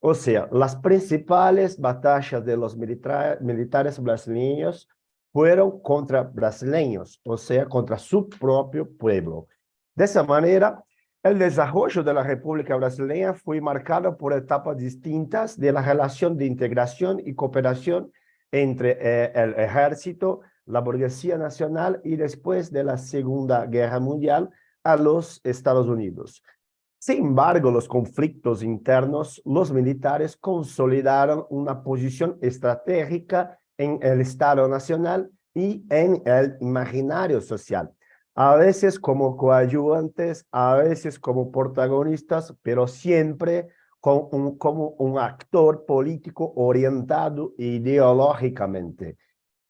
O sea, las principales batallas de los militares brasileños fueron contra brasileños, o sea, contra su propio pueblo. De esa manera, el desarrollo de la República Brasileña fue marcado por etapas distintas de la relación de integración y cooperación entre el ejército, la burguesía nacional y después de la Segunda Guerra Mundial a los Estados Unidos. Sin embargo, los conflictos internos, los militares consolidaron una posición estratégica en el Estado Nacional y en el imaginario social. A veces como coadyuvantes, a veces como protagonistas, pero siempre como un actor político orientado ideológicamente.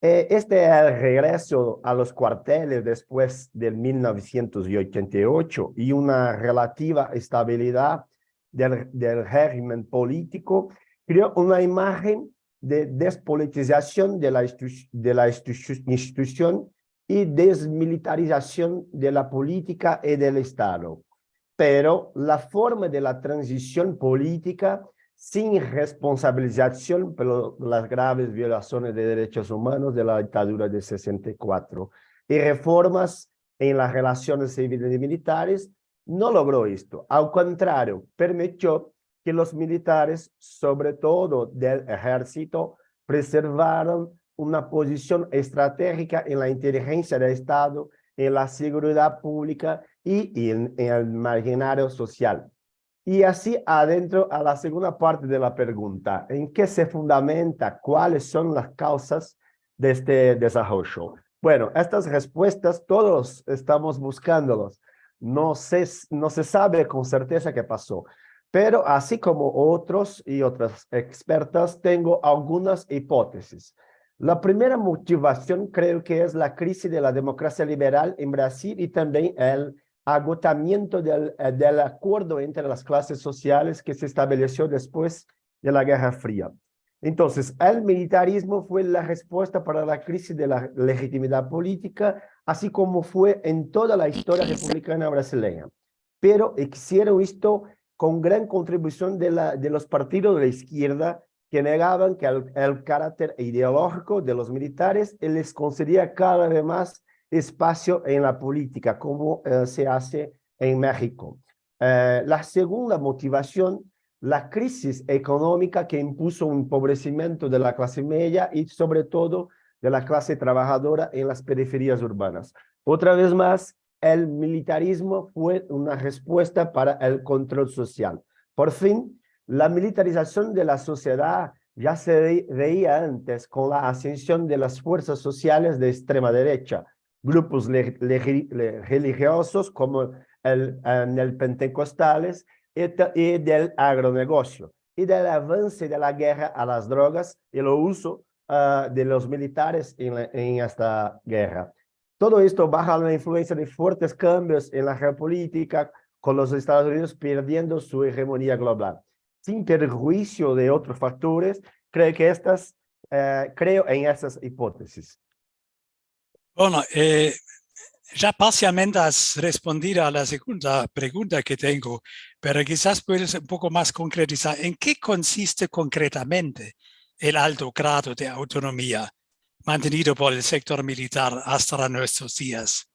Este es el regreso a los cuarteles después de 1988 y una relativa estabilidad del régimen político creó una imagen de despolitización de la institución y desmilitarización de la política y del Estado. Pero la forma de la transición política sin responsabilización por las graves violaciones de derechos humanos de la dictadura de 64 y reformas en las relaciones civiles y militares, no logró esto. Al contrario, permitió que los militares, sobre todo del ejército, preservaran una posición estratégica en la inteligencia del Estado, en la seguridad pública y en el imaginario social. Y así adentro a la segunda parte de la pregunta, ¿en qué se fundamenta? ¿Cuáles son las causas de este desarrollo? Bueno, estas respuestas todos estamos buscándolas. No se sabe con certeza qué pasó, pero así como otros y otras expertas, tengo algunas hipótesis. La primera motivación creo que es la crisis de la democracia liberal en Brasil y también el agotamiento del acuerdo entre las clases sociales que se estableció después de la Guerra Fría. Entonces, el militarismo fue la respuesta para la crisis de la legitimidad política, así como fue en toda la historia republicana brasileña. Pero hicieron esto con gran contribución de los partidos de la izquierda, que negaban que el carácter ideológico de los militares les concedía cada vez más espacio en la política, como se hace en México. La segunda motivación, la crisis económica que impuso un empobrecimiento de la clase media y sobre todo de la clase trabajadora en las periferias urbanas. Otra vez más, el militarismo fue una respuesta para el control social. Por fin, la militarización de la sociedad ya se veía antes con la ascensión de las fuerzas sociales de extrema derecha, grupos religiosos como el pentecostales y del agronegocio, y del avance de la guerra a las drogas y el uso de los militares en esta guerra. Todo esto bajo la influencia de fuertes cambios en la geopolítica, con los Estados Unidos perdiendo su hegemonía global. Sin perjuicio de otros factores, creo en estas hipótesis. Bueno, ya parcialmente has respondido a la segunda pregunta que tengo, pero quizás puedes un poco más concretizar. ¿En qué consiste concretamente el alto grado de autonomía mantenido por el sector militar hasta nuestros días?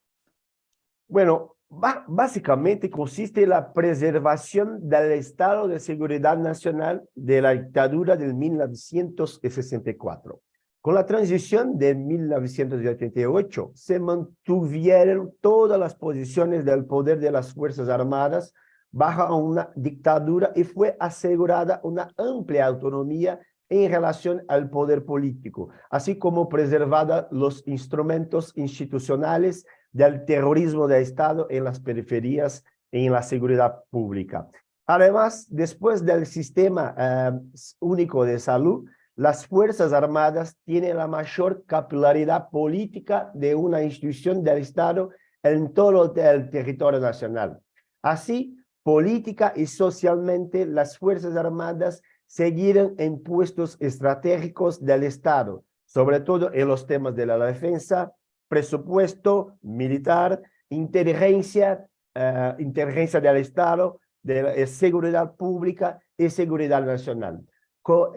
Bueno, básicamente consiste en la preservación del estado de seguridad nacional de la dictadura del 1964. Con la transición de 1988 se mantuvieron todas las posiciones del poder de las Fuerzas Armadas bajo una dictadura y fue asegurada una amplia autonomía en relación al poder político, así como preservada los instrumentos institucionales del terrorismo de Estado en las periferias y en la seguridad pública. Además, después del sistema único de salud, las Fuerzas Armadas tienen la mayor capilaridad política de una institución del Estado en todo el territorio nacional. Así, política y socialmente, las Fuerzas Armadas seguirán en puestos estratégicos del Estado, sobre todo en los temas de la defensa, presupuesto militar, inteligencia del Estado, de seguridad pública y seguridad nacional. Con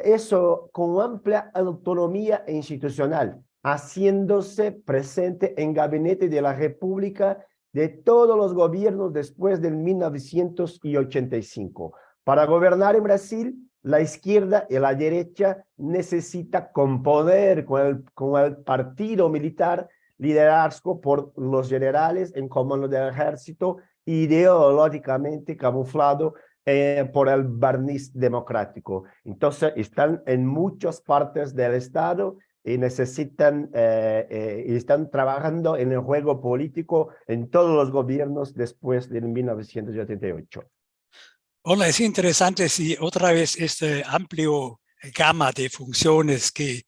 amplia autonomía institucional, haciéndose presente en gabinete de la República de todos los gobiernos después del 1985. Para gobernar en Brasil, la izquierda y la derecha necesitan componer con el partido militar liderazgo por los generales en comando del ejército, ideológicamente camuflado por el barniz democrático. Entonces, están en muchas partes del Estado y necesitan, y están trabajando en el juego político en todos los gobiernos después de 1988. Bueno, es interesante si otra vez este amplio gama de funciones que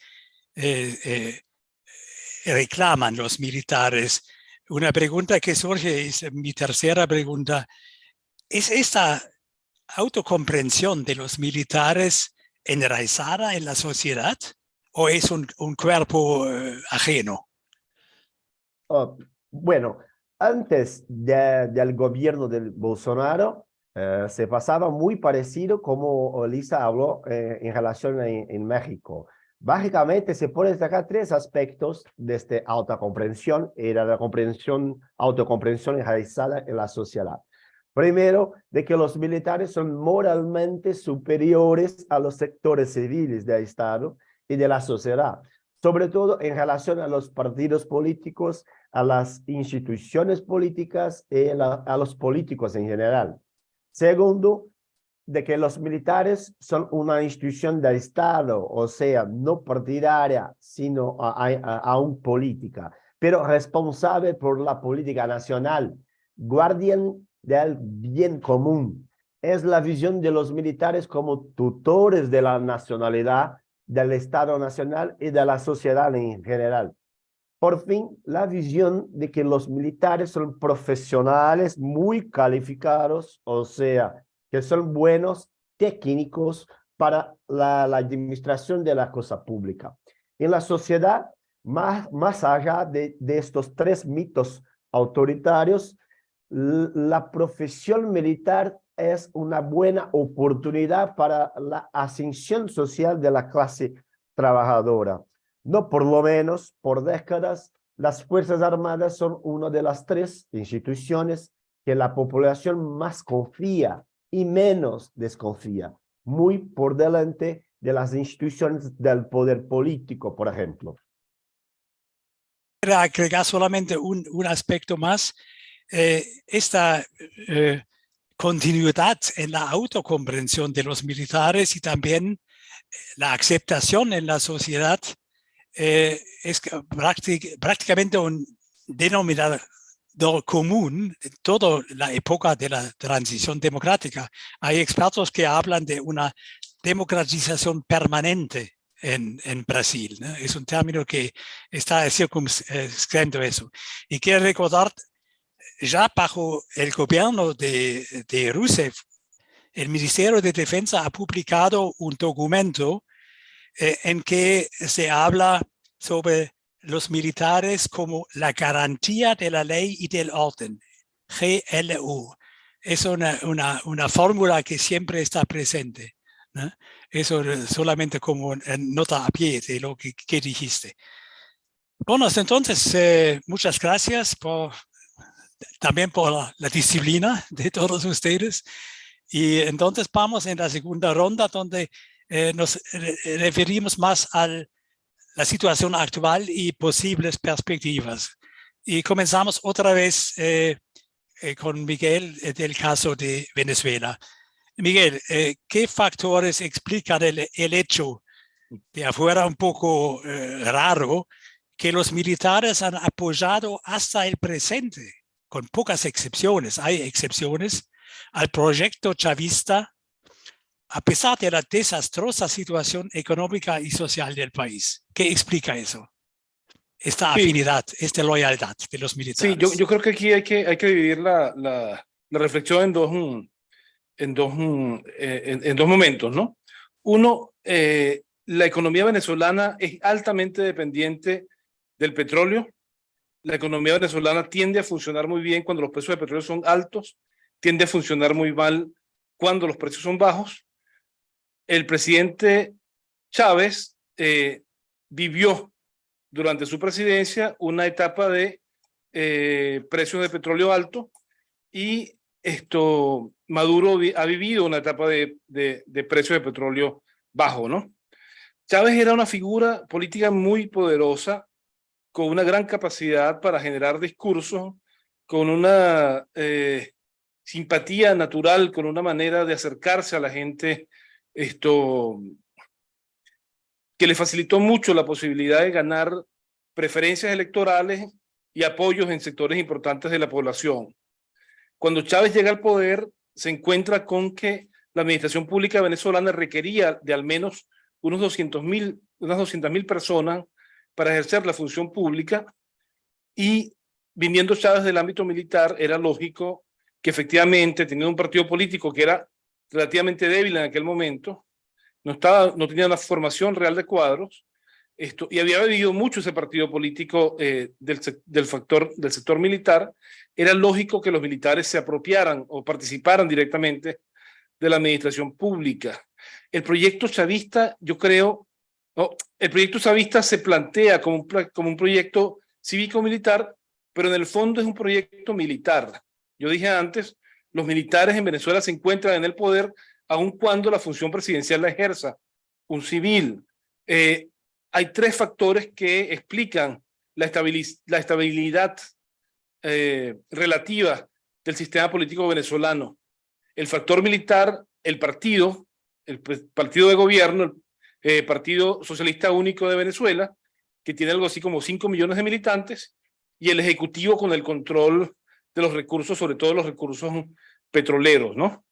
reclaman los militares. Una pregunta que surge es mi tercera pregunta. ¿Es esta autocomprensión de los militares enraizada en la sociedad o es un cuerpo ajeno? Bueno, antes del gobierno de Bolsonaro, se pasaba muy parecido como Lisa habló en relación en México. Básicamente se pueden destacar tres aspectos de esta autocomprensión y de la autocomprensión realizada en la sociedad. Primero, de que los militares son moralmente superiores a los sectores civiles del Estado y de la sociedad, sobre todo en relación a los partidos políticos, a las instituciones políticas y a los políticos en general. Segundo, de que los militares son una institución del Estado, o sea, no partidaria, sino aún política, pero responsable por la política nacional, guardián del bien común. Es la visión de los militares como tutores de la nacionalidad, del Estado nacional y de la sociedad en general. Por fin, la visión de que los militares son profesionales muy calificados, o sea, que son buenos técnicos para la administración de la cosa pública. En la sociedad, más allá de estos tres mitos autoritarios, la profesión militar es una buena oportunidad para la ascensión social de la clase trabajadora. No por lo menos, por décadas, las Fuerzas Armadas son una de las tres instituciones que la población más confía y menos desconfía, muy por delante de las instituciones del poder político, por ejemplo. Para agregar solamente un aspecto más, esta continuidad en la autocomprensión de los militares y también la aceptación en la sociedad es prácticamente un denominador común en toda la época de la transición democrática. Hay expertos que hablan de una democratización permanente en Brasil, ¿no? Es un término que está circunscribiendo eso. Y quiero recordar, ya bajo el gobierno de Rousseff, el Ministerio de Defensa ha publicado un documento en que se habla sobre los militares como la garantía de la ley y del orden, GLU. Es una fórmula que siempre está presente, ¿no? Eso solamente como nota a pie de lo que dijiste. Bueno, entonces, muchas gracias también por la disciplina de todos ustedes. Y entonces vamos en la segunda ronda donde nos referimos más a la situación actual y posibles perspectivas. Y comenzamos otra vez con Miguel del caso de Venezuela. Miguel, ¿qué factores explican el hecho de afuera un poco raro que los militares han apoyado hasta el presente, con pocas excepciones, hay excepciones, al proyecto chavista, a pesar de la desastrosa situación económica y social del país? ¿Qué explica eso? Esta afinidad, esta loyaltad de los militares. Sí, yo creo que aquí hay que dividir la reflexión en dos momentos, ¿no? Uno, la economía venezolana es altamente dependiente del petróleo. La economía venezolana tiende a funcionar muy bien cuando los precios de petróleo son altos, tiende a funcionar muy mal cuando los precios son bajos. El presidente Chávez vivió durante su presidencia una etapa de precios de petróleo alto y Maduro ha vivido una etapa de precios de petróleo bajo, ¿no? Chávez era una figura política muy poderosa, con una gran capacidad para generar discursos, con una simpatía natural, con una manera de acercarse a la gente, que le facilitó mucho la posibilidad de ganar preferencias electorales y apoyos en sectores importantes de la población. Cuando Chávez llega al poder, se encuentra con que la administración pública venezolana requería de al menos unas 200.000 personas para ejercer la función pública, y viniendo Chávez del ámbito militar, era lógico que efectivamente, teniendo un partido político que era relativamente débil en aquel momento, no tenía una formación real de cuadros, y había vivido mucho ese partido político del sector militar, era lógico que los militares se apropiaran o participaran directamente de la administración pública. El proyecto chavista, yo creo, el proyecto chavista se plantea como un proyecto cívico-militar, pero en el fondo es un proyecto militar. Yo dije antes, los militares en Venezuela se encuentran en el poder aun cuando la función presidencial la ejerza un civil. Hay tres factores que explican la estabilidad relativa del sistema político venezolano. El factor militar, el partido de gobierno, el Partido Socialista Único de Venezuela, que tiene algo así como 5 millones de militantes, y el Ejecutivo con el control de los recursos, sobre todo los recursos petroleros, ¿no?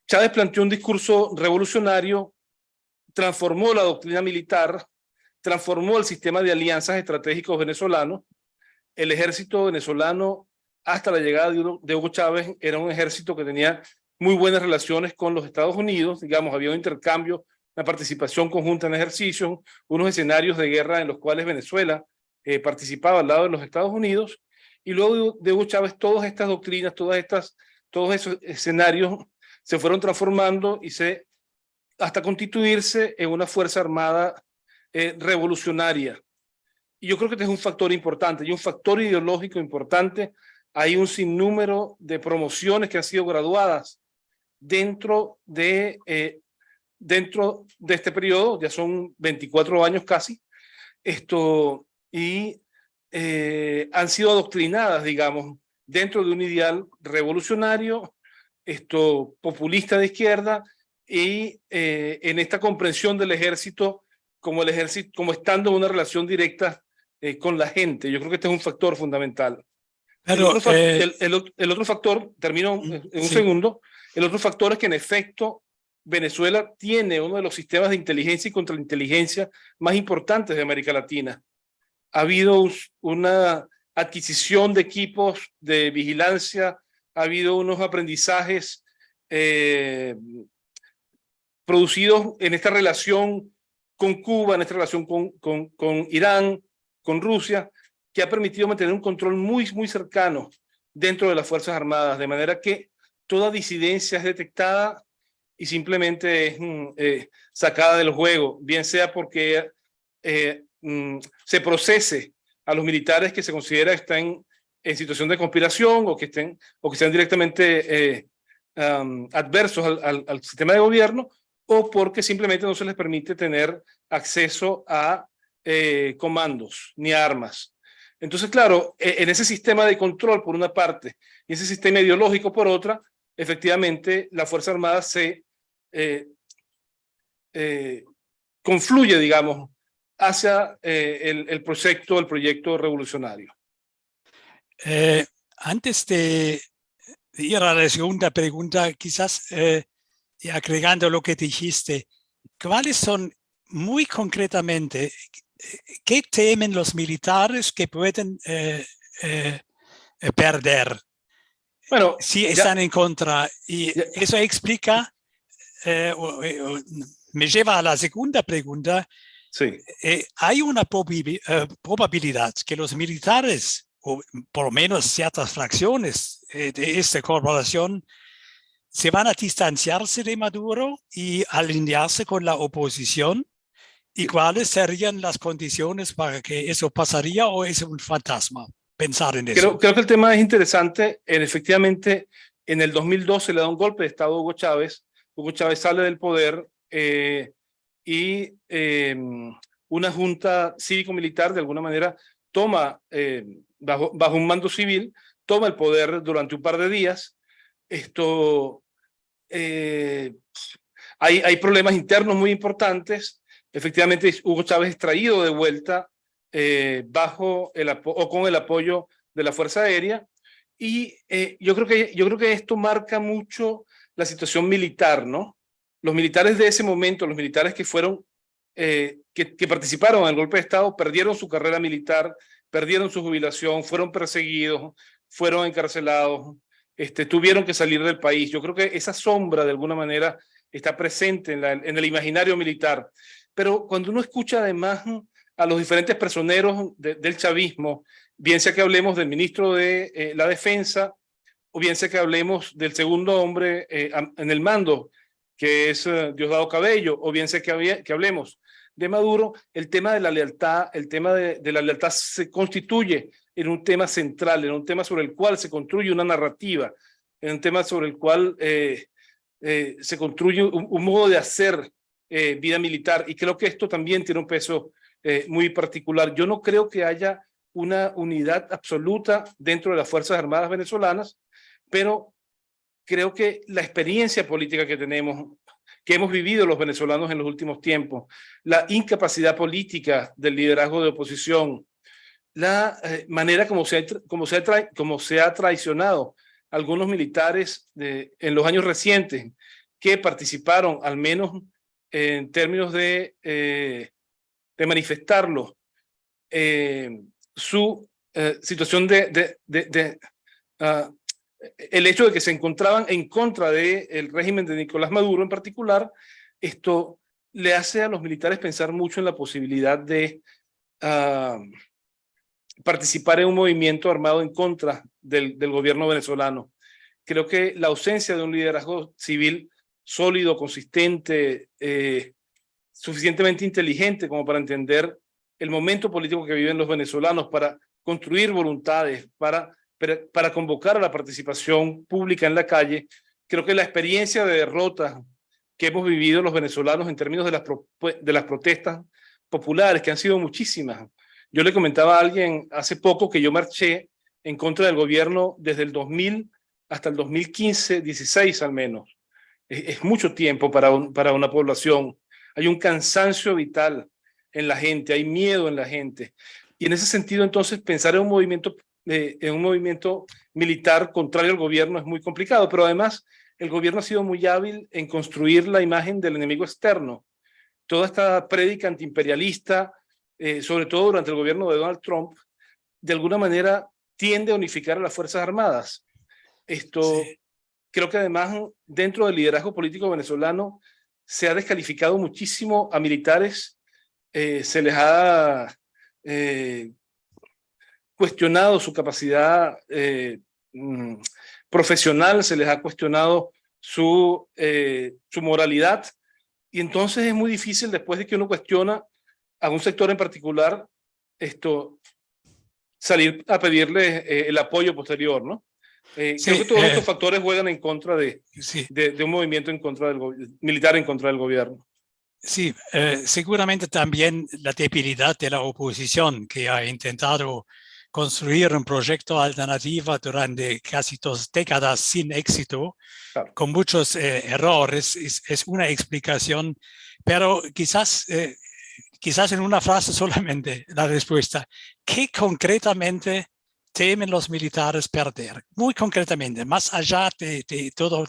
Chávez planteó un discurso revolucionario, transformó la doctrina militar, transformó el sistema de alianzas estratégicos venezolanos. El ejército venezolano, hasta la llegada de Hugo Chávez, era un ejército que tenía muy buenas relaciones con los Estados Unidos, digamos, había un intercambio, una participación conjunta en ejercicios, unos escenarios de guerra en los cuales Venezuela participaba al lado de los Estados Unidos, y luego de Hugo Chávez todas estas doctrinas, todos esos escenarios se fueron transformando hasta constituirse en una fuerza armada revolucionaria. Y yo creo que este es un factor importante, y un factor ideológico importante. Hay un sinnúmero de promociones que han sido graduadas dentro de dentro de este periodo, ya son 24 años casi, y han sido adoctrinadas, digamos, dentro de un ideal revolucionario, populista de izquierda, y en esta comprensión del ejército como estando en una relación directa con la gente. Yo creo que este es un factor fundamental. Pero, el otro factor, termino en un segundo, el otro factor es que en efecto Venezuela tiene uno de los sistemas de inteligencia y contrainteligencia más importantes de América Latina. Ha habido una adquisición de equipos de vigilancia, ha habido unos aprendizajes producidos en esta relación con Cuba, en esta relación con Irán, con Rusia, que ha permitido mantener un control muy, muy cercano dentro de las Fuerzas Armadas, de manera que toda disidencia es detectada y simplemente es sacada del juego, bien sea porque se procese a los militares que se considera están en situación de conspiración o que sean directamente adversos al sistema de gobierno, o porque simplemente no se les permite tener acceso a comandos ni armas. Entonces, claro, en ese sistema de control por una parte y ese sistema ideológico por otra, efectivamente la Fuerza Armada se confluye, digamos, hacia el proyecto revolucionario. Antes de ir a la segunda pregunta, quizás y agregando lo que dijiste, ¿cuáles son muy concretamente, qué temen los militares que pueden perder? Bueno, si están en contra. Y eso explica, me lleva a la segunda pregunta. Sí. Hay una probabilidad que los militares, o por lo menos ciertas fracciones de esta corporación, se van a distanciarse de Maduro y alinearse con la oposición. ¿Y cuáles serían las condiciones para que eso pasaría, o es un fantasma pensar en eso? Creo que el tema es interesante. Efectivamente, en el 2012 le da un golpe de Estado a Hugo Chávez. Hugo Chávez sale del poder y una junta cívico-militar de alguna manera toma, bajo un mando civil, toma el poder durante un par de días. Hay problemas internos muy importantes. Efectivamente, Hugo Chávez es traído de vuelta bajo con el apoyo de la Fuerza Aérea, y yo creo que esto marca mucho la situación militar, ¿no? Los militares de ese momento, los militares que fueron que participaron en el golpe de Estado, perdieron su carrera militar, perdieron su jubilación, fueron perseguidos, fueron encarcelados, tuvieron que salir del país. Yo creo que esa sombra de alguna manera está presente en el imaginario militar. Pero cuando uno escucha además a los diferentes personeros del chavismo, bien sea que hablemos del ministro de la Defensa, o bien sea que hablemos del segundo hombre en el mando, que es Diosdado Cabello, o bien sea que hablemos de Maduro, el tema de la lealtad, el tema de la lealtad se constituye en un tema central, en un tema sobre el cual se construye una narrativa, en un tema sobre el cual se construye un modo de hacer vida militar, y creo que esto también tiene un peso muy particular. Yo no creo que haya una unidad absoluta dentro de las Fuerzas Armadas venezolanas, pero creo que la experiencia política que tenemos, que hemos vivido los venezolanos en los últimos tiempos, la incapacidad política del liderazgo de oposición, la manera como se ha traicionado a algunos militares en los años recientes que participaron, al menos en términos de manifestarlo, su situación el hecho de que se encontraban en contra del régimen de Nicolás Maduro en particular. Esto le hace a los militares pensar mucho en la posibilidad de participar en un movimiento armado en contra del gobierno venezolano. Creo que la ausencia de un liderazgo civil sólido, consistente, suficientemente inteligente como para entender el momento político que viven los venezolanos, para construir voluntades, para convocar a la participación pública en la calle. Creo que la experiencia de derrota que hemos vivido los venezolanos en términos de las protestas populares, que han sido muchísimas. Yo le comentaba a alguien hace poco que yo marché en contra del gobierno desde el 2000 hasta el 2015, 16 al menos. Es mucho tiempo para una población. Hay un cansancio vital en la gente, hay miedo en la gente. Y en ese sentido, entonces, pensar en un movimiento militar contrario al gobierno es muy complicado, pero además el gobierno ha sido muy hábil en construir la imagen del enemigo externo. Toda esta prédica antiimperialista, sobre todo durante el gobierno de Donald Trump, de alguna manera tiende a unificar a las Fuerzas Armadas. Sí. Creo que además dentro del liderazgo político venezolano se ha descalificado muchísimo a militares, se les ha cuestionado su capacidad profesional, se les ha cuestionado su moralidad, y entonces es muy difícil, después de que uno cuestiona a un sector en particular, salir a pedirle el apoyo posterior, ¿no? Sí, creo que todos estos factores juegan en contra sí. de un movimiento militar en contra del gobierno. Sí, seguramente también la debilidad de la oposición, que ha intentado construir un proyecto alternativo durante casi 2 décadas sin éxito, Claro. con muchos errores, es una explicación, pero quizás en una frase solamente la respuesta. ¿Qué concretamente temen los militares perder? Muy concretamente, más allá de todo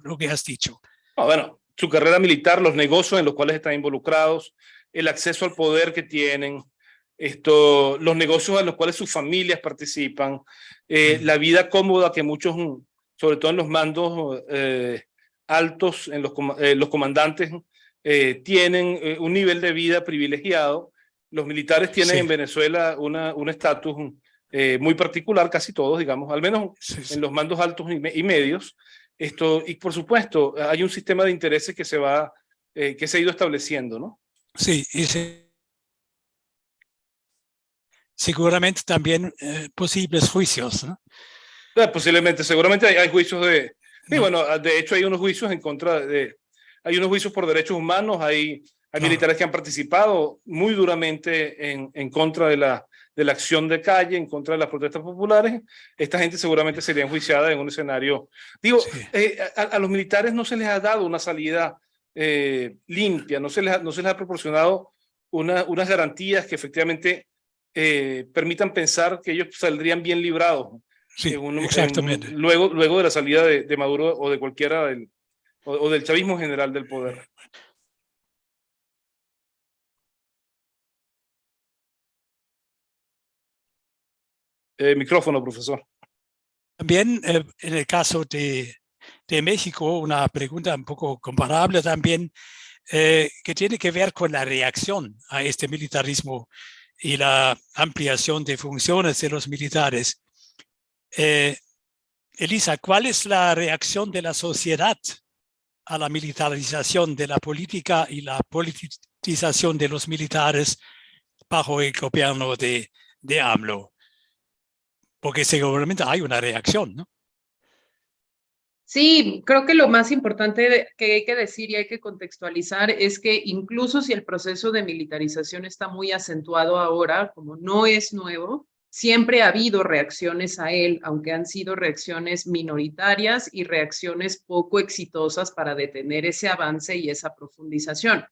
lo que has dicho. Bueno, su carrera militar, los negocios en los cuales están involucrados, el acceso al poder que tienen, los negocios en los cuales sus familias participan, la vida cómoda que muchos, sobre todo en los mandos altos, en los comandantes, tienen un nivel de vida privilegiado. Los militares tienen en Venezuela un estatus muy particular, casi todos, digamos, al menos en los mandos altos y medios. Y por supuesto, hay un sistema de intereses que se ha ido estableciendo, ¿no? Sí, y seguramente también posibles juicios, ¿no? Posiblemente, seguramente hay juicios Sí, No. bueno, de hecho hay unos juicios hay unos juicios por derechos humanos, hay militares que han participado muy duramente en contra de la acción de calle, en contra de las protestas populares. Esta gente seguramente sería enjuiciada en un escenario. Digo, a los militares no se les ha dado una salida limpia, no se les ha proporcionado unas garantías que efectivamente permitan pensar que ellos saldrían bien librados. Sí, exactamente. Luego de la salida de Maduro o de cualquiera o del chavismo general del poder. Micrófono, profesor. También en el caso de México, una pregunta un poco comparable también, que tiene que ver con la reacción a este militarismo y la ampliación de funciones de los militares. Elisa, ¿cuál es la reacción de la sociedad a la militarización de la política y la politización de los militares bajo el gobierno de AMLO? Porque seguramente hay una reacción, ¿no? Sí, creo que lo más importante que hay que decir y hay que contextualizar es que incluso si el proceso de militarización está muy acentuado ahora, como no es nuevo, siempre ha habido reacciones a él, aunque han sido reacciones minoritarias y reacciones poco exitosas para detener ese avance y esa profundización.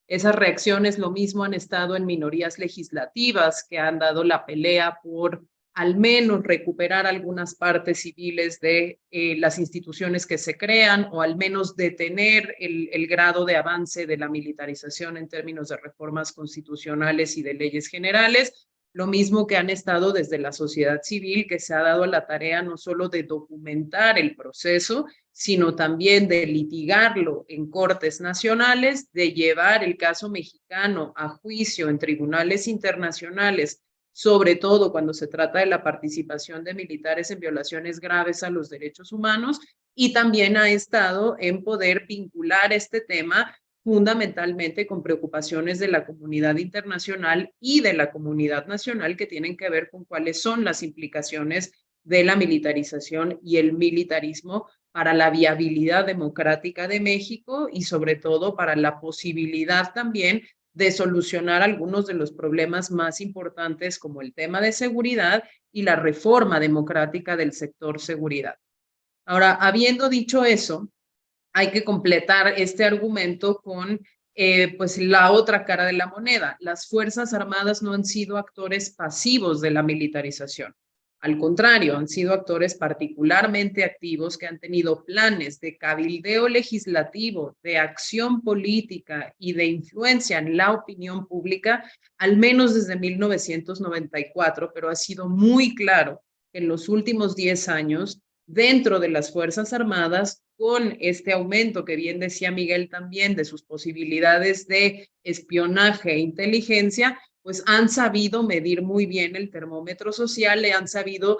Esas reacciones lo mismo han estado en minorías legislativas que han dado la pelea por al menos recuperar algunas partes civiles de las instituciones que se crean o al menos detener el grado de avance de la militarización en términos de reformas constitucionales y de leyes generales. Lo mismo que han estado desde la sociedad civil, que se ha dado a la tarea no solo de documentar el proceso, sino también de litigarlo en cortes nacionales, de llevar el caso mexicano a juicio en tribunales internacionales, sobre todo cuando se trata de la participación de militares en violaciones graves a los derechos humanos, y también ha estado en poder vincular este tema fundamentalmente con preocupaciones de la comunidad internacional y de la comunidad nacional que tienen que ver con cuáles son las implicaciones de la militarización y el militarismo para la viabilidad democrática de México y sobre todo para la posibilidad también de solucionar algunos de los problemas más importantes como el tema de seguridad y la reforma democrática del sector seguridad. Ahora, habiendo dicho eso, hay que completar este argumento con pues la otra cara de la moneda. Las Fuerzas Armadas no han sido actores pasivos de la militarización. Al contrario, han sido actores particularmente activos que han tenido planes de cabildeo legislativo, de acción política y de influencia en la opinión pública, al menos desde 1994, pero ha sido muy claro que en los últimos 10 años, dentro de las Fuerzas Armadas, con este aumento que bien decía Miguel también de sus posibilidades de espionaje e inteligencia, pues han sabido medir muy bien el termómetro social, le han sabido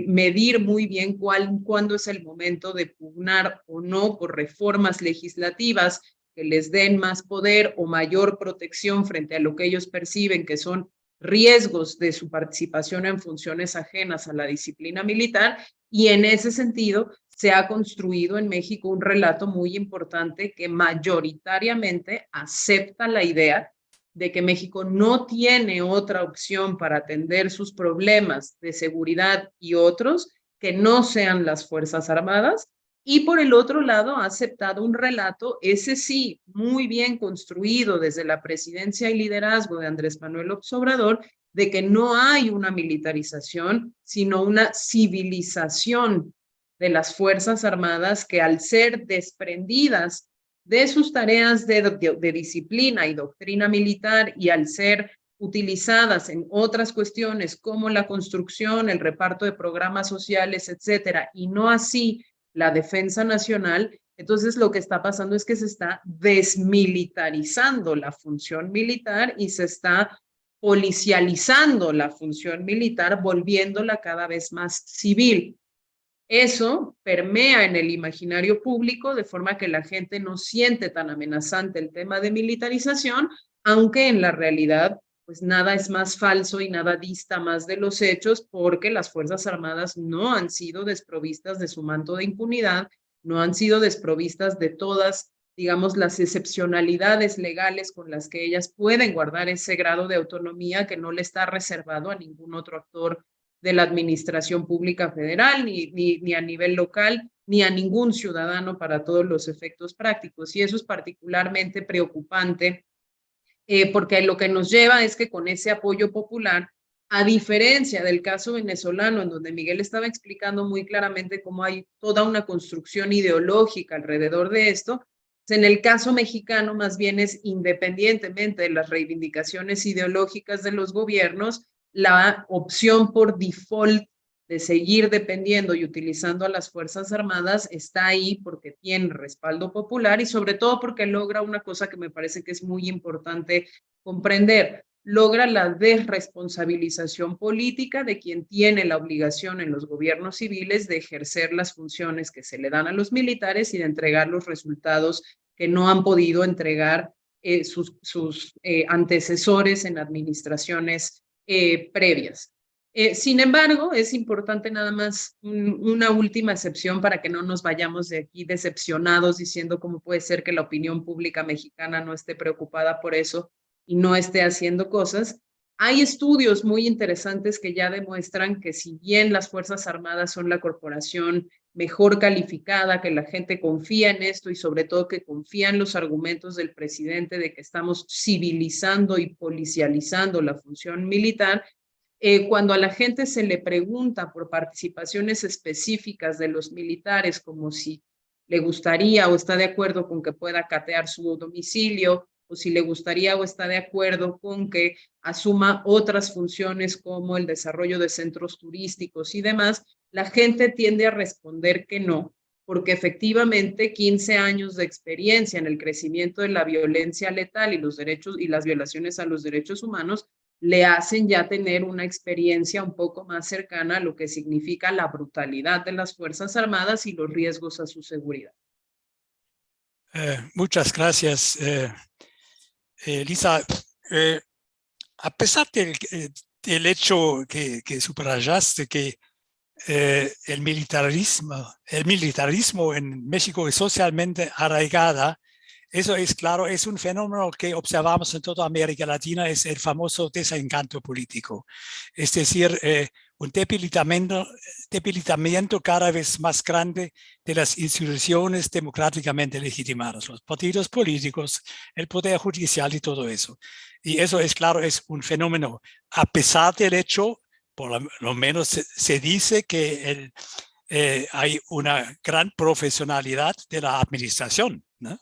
medir muy bien cuándo es el momento de pugnar o no por reformas legislativas que les den más poder o mayor protección frente a lo que ellos perciben que son riesgos de su participación en funciones ajenas a la disciplina militar, y en ese sentido se ha construido en México un relato muy importante que mayoritariamente acepta la idea de que México no tiene otra opción para atender sus problemas de seguridad y otros que no sean las Fuerzas Armadas, y por el otro lado ha aceptado un relato, ese sí, muy bien construido desde la presidencia y liderazgo de Andrés Manuel López Obrador, de que no hay una militarización, sino una civilización de las Fuerzas Armadas que al ser desprendidas de sus tareas de disciplina y doctrina militar y al ser utilizadas en otras cuestiones como la construcción, el reparto de programas sociales, etcétera, y no así la defensa nacional, entonces lo que está pasando es que se está desmilitarizando la función militar y se está policializando la función militar, volviéndola cada vez más civil. Eso permea en el imaginario público de forma que la gente no siente tan amenazante el tema de militarización, aunque en la realidad pues nada es más falso y nada dista más de los hechos, porque las Fuerzas Armadas no han sido desprovistas de su manto de impunidad, no han sido desprovistas de todas, digamos, las excepcionalidades legales con las que ellas pueden guardar ese grado de autonomía que no le está reservado a ningún otro actor de la administración pública federal, ni a nivel local, ni a ningún ciudadano para todos los efectos prácticos. Y eso es particularmente preocupante porque lo que nos lleva es que con ese apoyo popular, a diferencia del caso venezolano, en donde Miguel estaba explicando muy claramente cómo hay toda una construcción ideológica alrededor de esto, en el caso mexicano más bien es independientemente de las reivindicaciones ideológicas de los gobiernos, la opción por default de seguir dependiendo y utilizando a las Fuerzas Armadas está ahí porque tiene respaldo popular y sobre todo porque logra una cosa que me parece que es muy importante comprender, logra la desresponsabilización política de quien tiene la obligación en los gobiernos civiles de ejercer las funciones que se le dan a los militares y de entregar los resultados que no han podido entregar sus antecesores en administraciones previas. Sin embargo, es importante nada más una última excepción para que no nos vayamos de aquí decepcionados diciendo cómo puede ser que la opinión pública mexicana no esté preocupada por eso y no esté haciendo cosas. Hay estudios muy interesantes que ya demuestran que si bien las Fuerzas Armadas son la corporación mejor calificada, que la gente confía en esto y sobre todo que confía en los argumentos del presidente de que estamos civilizando y policializando la función militar, cuando a la gente se le pregunta por participaciones específicas de los militares, como si le gustaría o está de acuerdo con que pueda catear su domicilio, o si le gustaría o está de acuerdo con que asuma otras funciones como el desarrollo de centros turísticos y demás, la gente tiende a responder que no, porque efectivamente 15 años de experiencia en el crecimiento de la violencia letal y los derechos y las violaciones a los derechos humanos le hacen ya tener una experiencia un poco más cercana a lo que significa la brutalidad de las Fuerzas Armadas y los riesgos a su seguridad. Muchas gracias, Lisa. A pesar del hecho que subrayaste, que el militarismo en México es socialmente arraigada. Eso es claro, es un fenómeno que observamos en toda América Latina, es el famoso desencanto político. Es decir, un debilitamiento cada vez más grande de las instituciones democráticamente legitimadas, los partidos políticos, el poder judicial y todo eso. Y eso es claro, es un fenómeno, a pesar del hecho, por lo menos se dice que hay una gran profesionalidad de la administración, ¿no?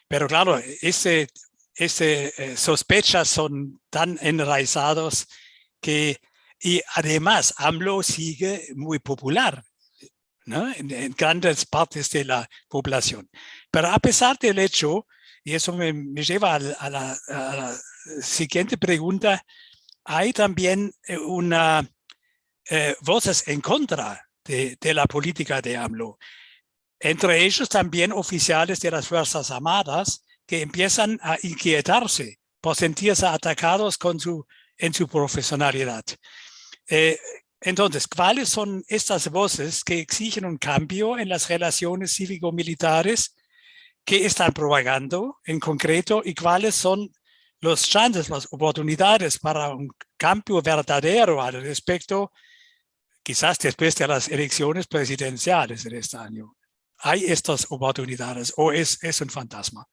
Pero claro, sospechas son tan enraizados que, y además AMLO sigue muy popular, ¿no? En grandes partes de la población. Pero a pesar del hecho, y eso me lleva a la siguiente pregunta, hay también voces en contra de la política de AMLO. Entre ellos también oficiales de las Fuerzas Armadas que empiezan a inquietarse por sentirse atacados en su profesionalidad. Entonces, ¿cuáles son estas voces que exigen un cambio en las relaciones cívico-militares? ¿Qué están propagando en concreto? ¿Y cuáles son los chances, las oportunidades para un cambio verdadero al respecto, quizás después de las elecciones presidenciales de este año? ¿Hay estas oportunidades o es un fantasma?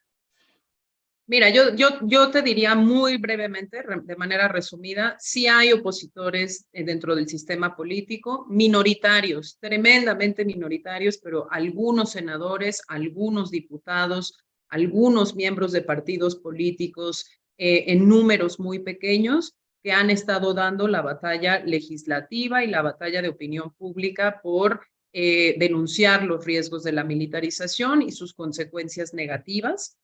Mira, yo te diría muy brevemente, de manera resumida, sí hay opositores dentro del sistema político, minoritarios, tremendamente minoritarios, pero algunos senadores, algunos diputados, algunos miembros de partidos políticos en números muy pequeños que han estado dando la batalla legislativa y la batalla de opinión pública por denunciar los riesgos de la militarización y sus consecuencias negativas.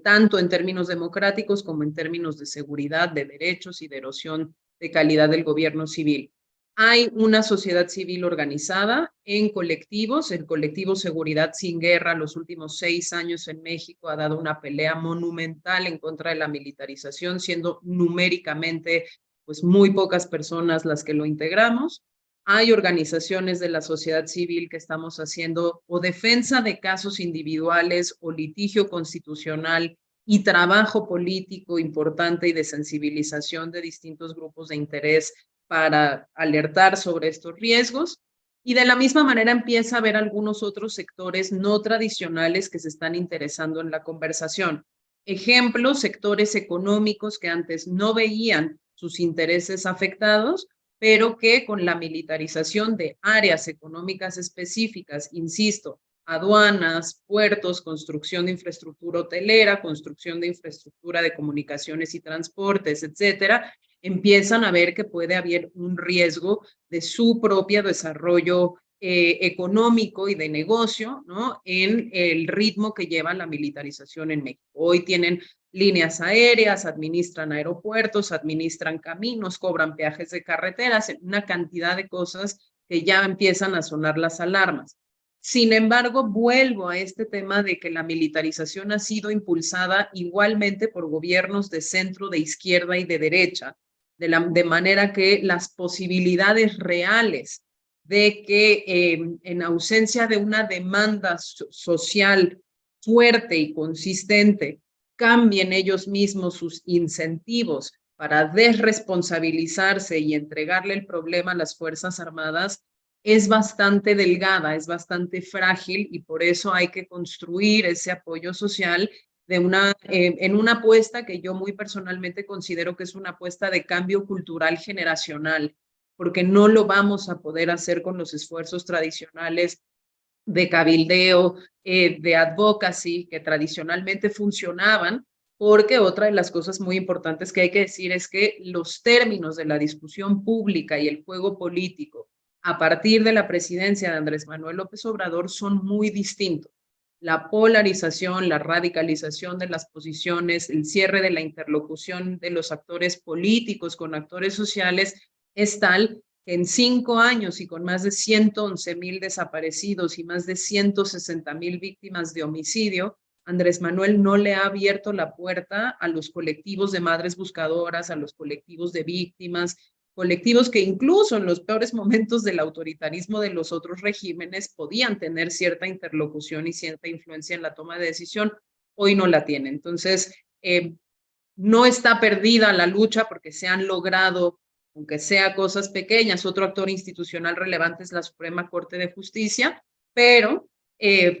Tanto en términos democráticos como en términos de seguridad, de derechos y de erosión de calidad del gobierno civil. Hay una sociedad civil organizada en colectivos. El colectivo Seguridad Sin Guerra, los últimos 6 años en México, ha dado una pelea monumental en contra de la militarización, siendo numéricamente pues muy pocas personas las que lo integramos. Hay organizaciones de la sociedad civil que estamos haciendo o defensa de casos individuales o litigio constitucional y trabajo político importante y de sensibilización de distintos grupos de interés para alertar sobre estos riesgos. Y de la misma manera empieza a haber algunos otros sectores no tradicionales que se están interesando en la conversación. Ejemplo, sectores económicos que antes no veían sus intereses afectados, pero que con la militarización de áreas económicas específicas, insisto, aduanas, puertos, construcción de infraestructura hotelera, construcción de infraestructura de comunicaciones y transportes, etcétera, empiezan a ver que puede haber un riesgo de su propio desarrollo económico y de negocio, ¿no? En el ritmo que lleva la militarización en México. Hoy tienen líneas aéreas, administran aeropuertos, administran caminos, cobran peajes de carreteras, una cantidad de cosas que ya empiezan a sonar las alarmas. Sin embargo, vuelvo a este tema de que la militarización ha sido impulsada igualmente por gobiernos de centro, de izquierda y de derecha, de manera que las posibilidades reales de que en ausencia de una demanda social fuerte y consistente, cambien ellos mismos sus incentivos para desresponsabilizarse y entregarle el problema a las Fuerzas Armadas, es bastante delgada, es bastante frágil y por eso hay que construir ese apoyo social en una apuesta que yo muy personalmente considero que es una apuesta de cambio cultural generacional, porque no lo vamos a poder hacer con los esfuerzos tradicionales de cabildeo, de advocacy, que tradicionalmente funcionaban, porque otra de las cosas muy importantes que hay que decir es que los términos de la discusión pública y el juego político a partir de la presidencia de Andrés Manuel López Obrador son muy distintos. La polarización, la radicalización de las posiciones, el cierre de la interlocución de los actores políticos con actores sociales es tal que en 5 años y con más de 111,000 desaparecidos y más de 160,000 víctimas de homicidio, Andrés Manuel no le ha abierto la puerta a los colectivos de madres buscadoras, a los colectivos de víctimas, colectivos que incluso en los peores momentos del autoritarismo de los otros regímenes podían tener cierta interlocución y cierta influencia en la toma de decisión, hoy no la tienen. Entonces, no está perdida la lucha porque se han logrado, aunque sea cosas pequeñas. Otro actor institucional relevante es la Suprema Corte de Justicia, pero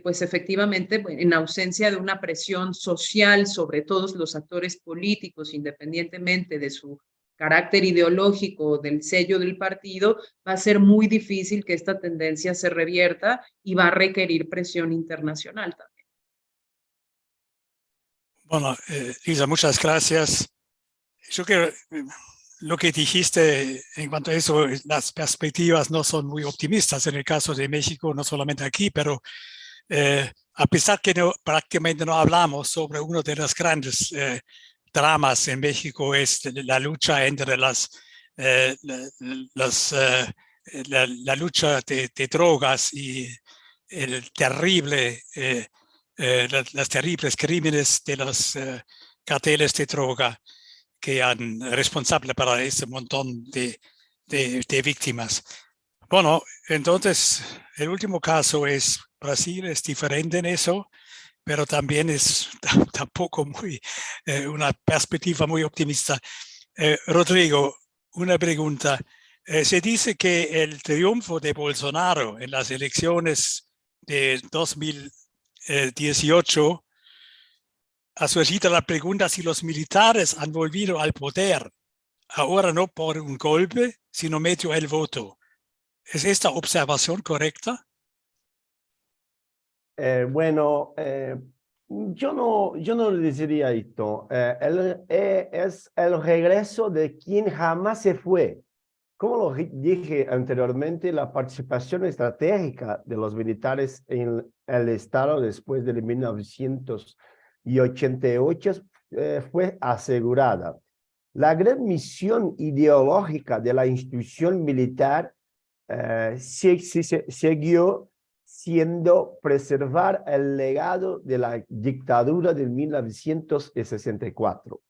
pues efectivamente, en ausencia de una presión social sobre todos los actores políticos, independientemente de su carácter ideológico, del sello del partido, va a ser muy difícil que esta tendencia se revierta y va a requerir presión internacional también. Bueno, Lisa, muchas gracias. Yo creo lo que dijiste en cuanto a eso, las perspectivas no son muy optimistas en el caso de México, no solamente aquí, pero a pesar que prácticamente no hablamos sobre uno de los grandes dramas en México, es la lucha entre la lucha de drogas y el terrible, los terribles crímenes de los carteles de droga que han responsable para ese montón de víctimas. Bueno, entonces el último caso es Brasil, es diferente en eso, pero también es tampoco muy una perspectiva muy optimista. Rodrigo, una pregunta. Se dice que el triunfo de Bolsonaro en las elecciones de 2018 suscita la pregunta si los militares han volvido al poder, ahora no por un golpe, sino medio el voto. ¿Es esta observación correcta? Bueno, yo no le diría esto. Es el regreso de quien jamás se fue. Como lo dije anteriormente, la participación estratégica de los militares en el Estado después de 1988 fue asegurada. La gran misión ideológica de la institución militar siguió siendo preservar el legado de la dictadura de 1964,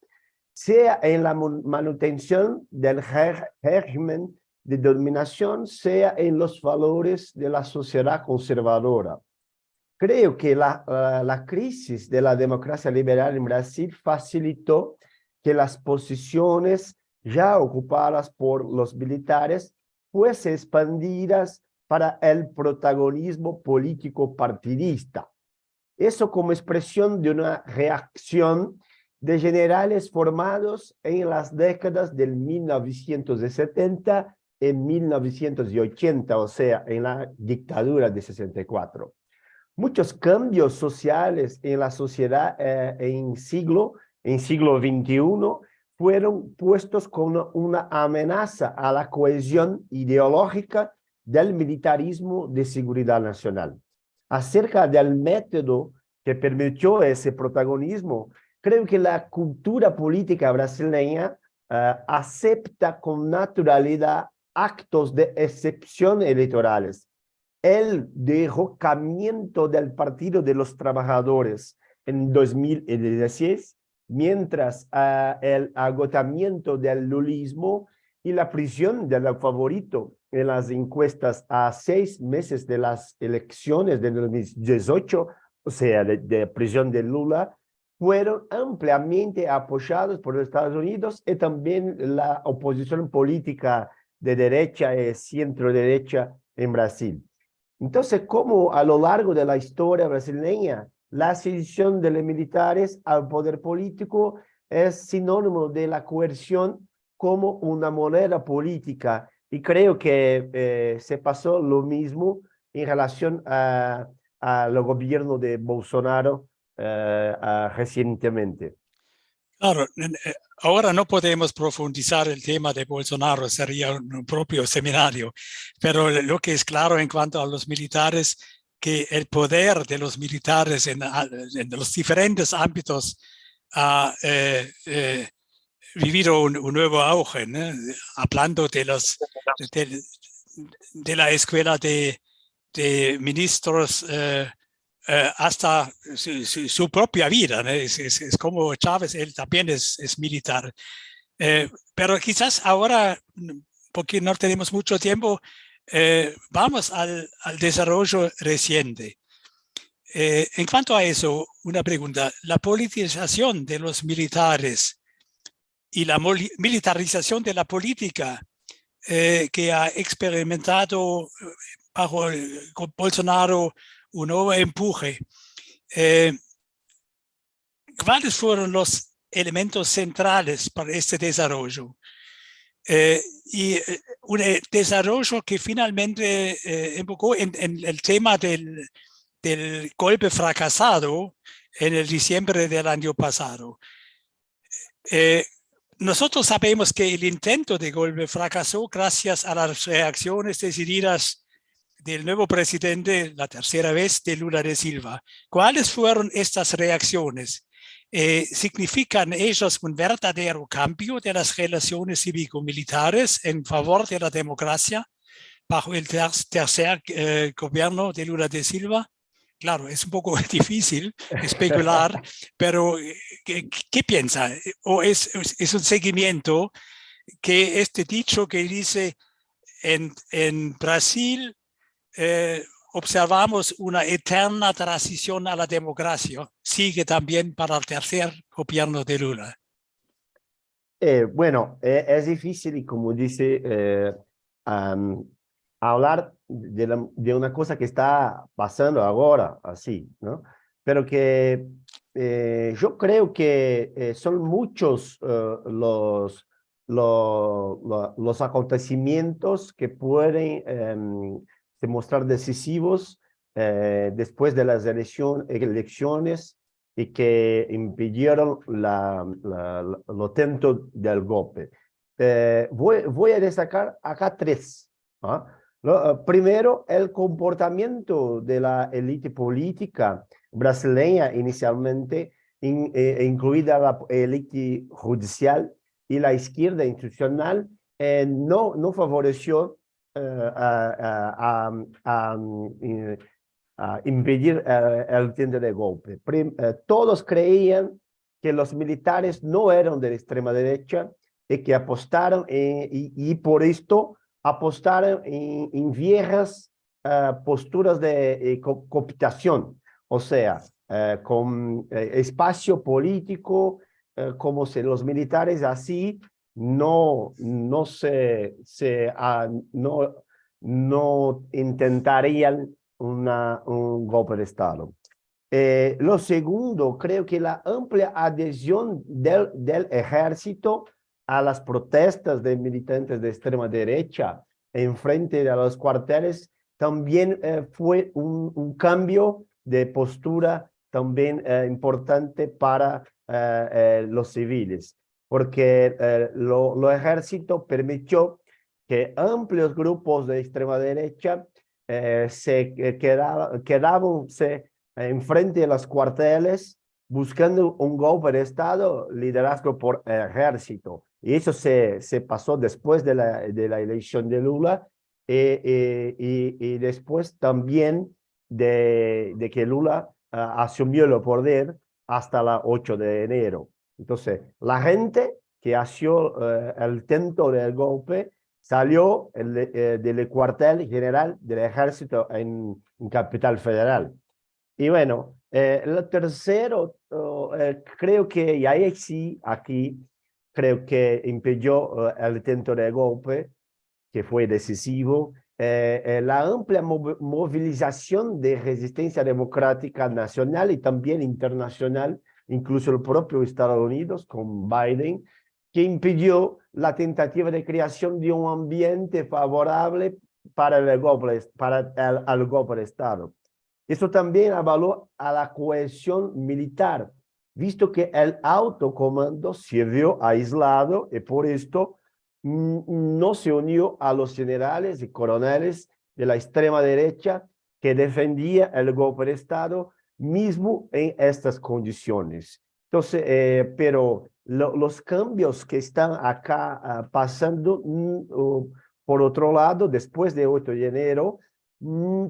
sea en la manutención del régimen de dominación, sea en los valores de la sociedad conservadora. Creo que la crisis de la democracia liberal en Brasil facilitó que las posiciones ya ocupadas por los militares fuesen expandidas para el protagonismo político partidista. Eso como expresión de una reacción de generales formados en las décadas del 1970 y 1980, o sea, en la dictadura de 64. Muchos cambios sociales en la sociedad en siglo XXI fueron puestos como una amenaza a la cohesión ideológica del militarismo de seguridad nacional. Acerca del método que permitió ese protagonismo, creo que la cultura política brasileña acepta con naturalidad actos de excepción electorales. El derrocamiento del Partido de los Trabajadores en 2016, mientras el agotamiento del lulismo y la prisión del favorito en las encuestas a 6 meses de las elecciones de 2018, o sea, de prisión de Lula, fueron ampliamente apoyados por los Estados Unidos y también la oposición política de derecha y centro-derecha en Brasil. Entonces, como a lo largo de la historia brasileña, la ascensión de los militares al poder político es sinónimo de la coerción como una moneda política. Y creo que se pasó lo mismo en relación al gobierno de Bolsonaro recientemente. Claro, ahora no podemos profundizar el tema de Bolsonaro, sería un propio seminario, pero lo que es claro en cuanto a los militares, que el poder de los militares en los diferentes ámbitos ha vivido un nuevo auge, ¿no? Hablando de la escuela de ministros hasta su propia vida, ¿no? Es como Chávez, él también es militar. Pero quizás ahora porque no tenemos mucho tiempo, vamos al desarrollo reciente. En cuanto a eso, una pregunta. La politización de los militares y la militarización de la política que ha experimentado bajo con Bolsonaro un nuevo empuje. ¿Cuáles fueron los elementos centrales para este desarrollo? Y un desarrollo que finalmente enfocó en el tema del golpe fracasado en el diciembre del año pasado. Nosotros sabemos que el intento de golpe fracasó gracias a las reacciones decididas del nuevo presidente, la tercera vez, de Lula da Silva. ¿Cuáles fueron estas reacciones? ¿Significan ellas un verdadero cambio de las relaciones cívico-militares en favor de la democracia bajo el tercer gobierno de Lula da Silva? Claro, es un poco difícil especular, pero ¿qué piensa? ¿O es un seguimiento que este dicho que dice en Brasil observamos una eterna transición a la democracia, sigue también para el tercer gobierno de Lula? Bueno, es difícil y como dice, hablar de una cosa que está pasando ahora, así, ¿no? Pero que yo creo que son muchos los acontecimientos que pueden demostrar decisivos después de las elecciones y que impidieron lo intento del golpe. Voy a destacar acá tres. ¿Ah? Primero, el comportamiento de la élite política brasileña inicialmente, incluida la élite judicial y la izquierda institucional, no favoreció a impedir el intento de golpe. Todos creían que los militares no eran de la extrema derecha y que apostaron y por esto apostaron en viejas posturas de cooptación, o sea, con espacio político, como si los militares así no intentarían un golpe de Estado. Lo segundo, creo que la amplia adhesión del ejército a las protestas de militantes de extrema derecha en frente de los cuarteles también fue un cambio de postura también importante para los civiles, porque lo ejército permitió que amplios grupos de extrema derecha quedaban enfrente de los cuarteles buscando un golpe de Estado liderazgo por el ejército. Y eso se pasó después de la elección de Lula y después también de que Lula asumió el poder hasta el 8 de enero. Entonces, la gente que hizo el intento del golpe salió del cuartel general del ejército en Capital Federal. Y bueno, lo tercero, creo que, y ahí sí, aquí, creo que impidió el intento de golpe, que fue decisivo, la amplia movilización de resistencia democrática nacional y también internacional, incluso el propio Estados Unidos con Biden, que impidió la tentativa de creación de un ambiente favorable para el golpe de Estado. Eso también avaló a la cohesión militar, visto que el alto comando se vio aislado y por esto no se unió a los generales y coroneles de la extrema derecha que defendía el golpe de Estado mismo en estas condiciones. Entonces, pero los cambios que están acá pasando, por otro lado, después de 8 de enero,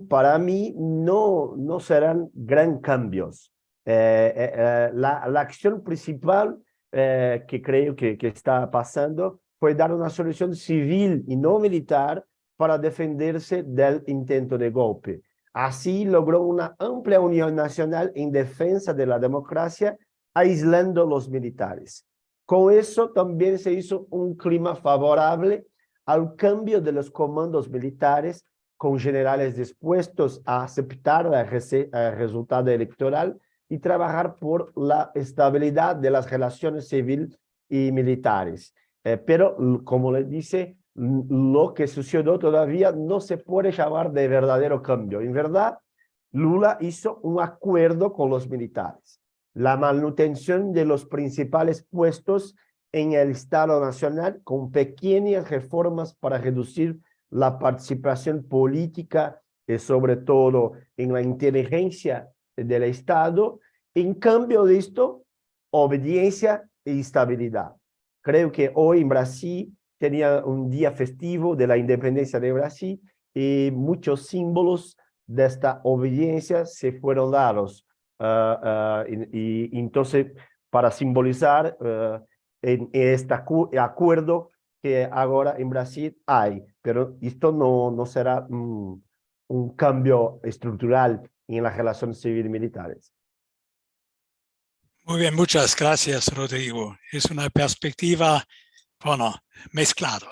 para mí no serán gran cambios. La acción principal que creo que está pasando fue dar una solución civil y no militar para defenderse del intento de golpe. Así logró una amplia unión nacional en defensa de la democracia, aislando los militares. Con eso también se hizo un clima favorable al cambio de los comandos militares, con generales dispuestos a aceptar el resultado electoral y trabajar por la estabilidad de las relaciones civiles y militares. Pero, como les dice, lo que sucedió todavía no se puede llamar de verdadero cambio. En verdad, Lula hizo un acuerdo con los militares. La manutención de los principales puestos en el Estado Nacional con pequeñas reformas para reducir la participación política, sobre todo en la inteligencia del Estado. En cambio de esto, obediencia y estabilidad. Creo que hoy en Brasil tenía un día festivo de la independencia de Brasil y muchos símbolos de esta obediencia se fueron dados. Y entonces, para simbolizar en este acuerdo que ahora en Brasil hay, pero esto no será un cambio estructural en las relaciones civiles y militares. Muy bien, muchas gracias, Rodrigo. Es una perspectiva, bueno, mezclada,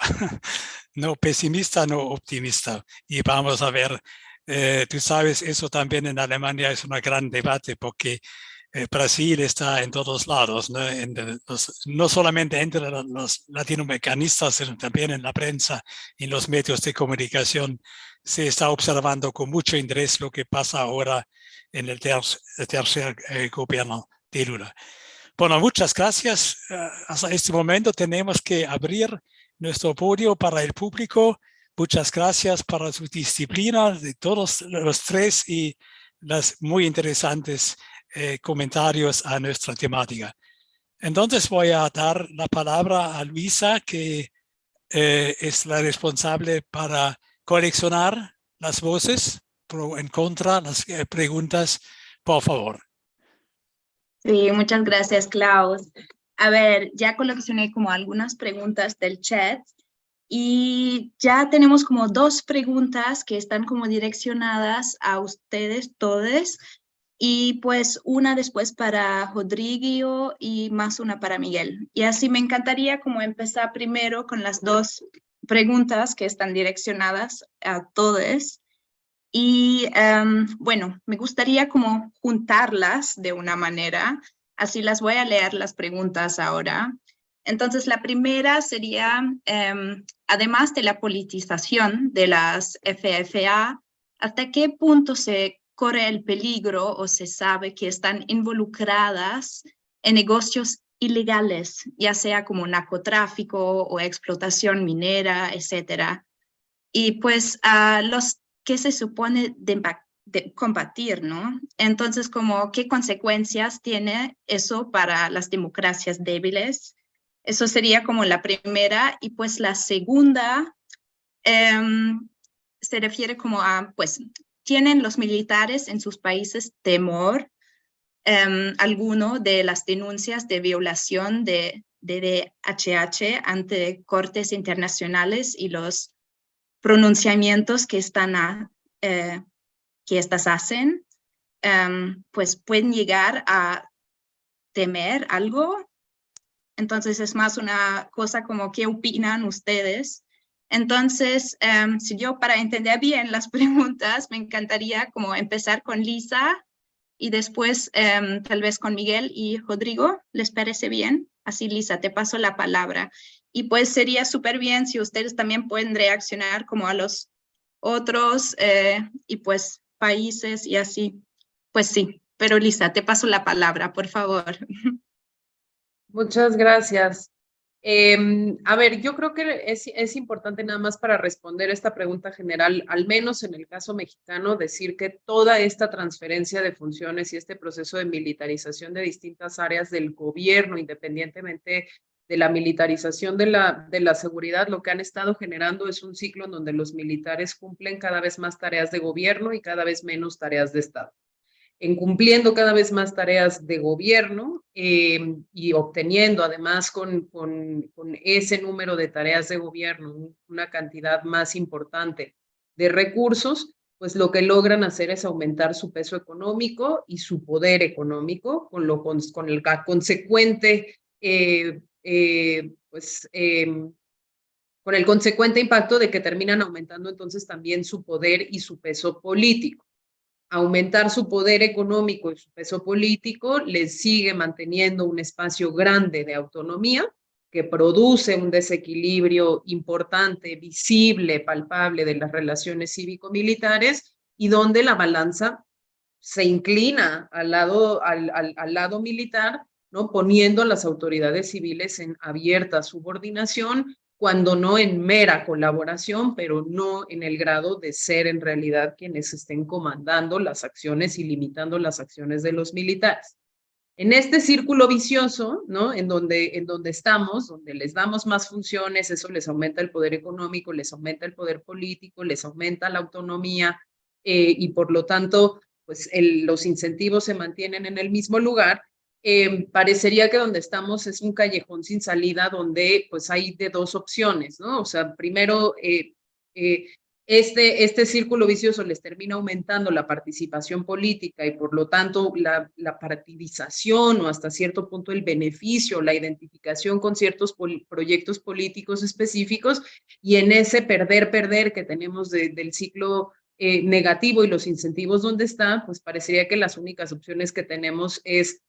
no pesimista, no optimista. Y vamos a ver, tú sabes, eso también en Alemania es un gran debate porque Brasil está en todos lados, ¿no? No solamente entre los latinoamericanistas, sino también en la prensa, en los medios de comunicación. Se está observando con mucho interés lo que pasa ahora en el tercer gobierno de Lula. Bueno, muchas gracias. Hasta este momento tenemos que abrir nuestro podio para el público. Muchas gracias para su disciplina de todos los tres y las muy interesantes comentarios a nuestra temática. Entonces voy a dar la palabra a Luisa, que es la responsable para coleccionar las voces pro en contra, las preguntas, por favor. Sí, muchas gracias, Klaus. A ver, ya coleccioné como algunas preguntas del chat y ya tenemos como 2 preguntas que están como direccionadas a ustedes todos y pues una después para Rodrigo y más una para Miguel. Y así me encantaría como empezar primero con las 2 preguntas que están direccionadas a todos. Y bueno, me gustaría como juntarlas de una manera, así las voy a leer las preguntas ahora. Entonces, la primera sería, además de la politización de las FFA, ¿hasta qué punto se corre el peligro o se sabe que están involucradas en negocios ilegales, ya sea como narcotráfico o explotación minera, etcétera? Y pues los que se supone de combatir, ¿no? Entonces, como, ¿qué consecuencias tiene eso para las democracias débiles? Eso sería como la primera. Y pues la segunda se refiere como a, pues, ¿tienen los militares en sus países temor alguno de las denuncias de violación de DHH ante cortes internacionales y los pronunciamientos que que estas hacen, pues pueden llegar a temer algo? Entonces es más una cosa como, ¿qué opinan ustedes? Entonces, si yo para entender bien las preguntas, me encantaría como empezar con Lisa y después tal vez con Miguel y Rodrigo. ¿Les parece bien? Así, Lisa, te paso la palabra. Y pues sería súper bien si ustedes también pueden reaccionar como a los otros y pues países y así. Pues sí, pero Lisa, te paso la palabra, por favor. Muchas gracias. A ver, yo creo que es importante nada más para responder esta pregunta general, al menos en el caso mexicano, decir que toda esta transferencia de funciones y este proceso de militarización de distintas áreas del gobierno, independientemente de la militarización de la seguridad, lo que han estado generando es un ciclo en donde los militares cumplen cada vez más tareas de gobierno y cada vez menos tareas de Estado. cumpliendo cada vez más tareas de gobierno y obteniendo además con ese número de tareas de gobierno una cantidad más importante de recursos, pues lo que logran hacer es aumentar su peso económico y su poder económico, con el consecuente, con el consecuente impacto de que terminan aumentando entonces también su poder y su peso político. Aumentar su poder económico y su peso político les sigue manteniendo un espacio grande de autonomía que produce un desequilibrio importante, visible, palpable de las relaciones cívico-militares y donde la balanza se inclina al lado militar, ¿no? Poniendo a las autoridades civiles en abierta subordinación, cuando no en mera colaboración, pero no en el grado de ser en realidad quienes estén comandando las acciones y limitando las acciones de los militares. En este círculo vicioso, ¿no? En donde estamos, donde les damos más funciones, eso les aumenta el poder económico, les aumenta el poder político, les aumenta la autonomía y por lo tanto, pues los incentivos se mantienen en el mismo lugar. Parecería que donde estamos es un callejón sin salida donde pues hay de dos opciones, ¿no? O sea, primero, este círculo vicioso les termina aumentando la participación política y por lo tanto la partidización o hasta cierto punto el beneficio, la identificación con ciertos proyectos políticos específicos y en ese perder que tenemos del ciclo negativo y los incentivos donde está, pues parecería que las únicas opciones que tenemos es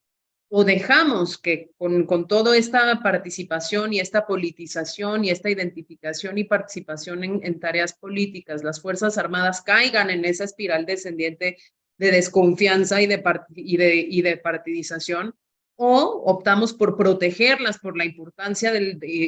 o dejamos que con toda esta participación y esta politización y esta identificación y participación en tareas políticas, las Fuerzas Armadas caigan en esa espiral descendiente de desconfianza y de partidización, o optamos por protegerlas por la importancia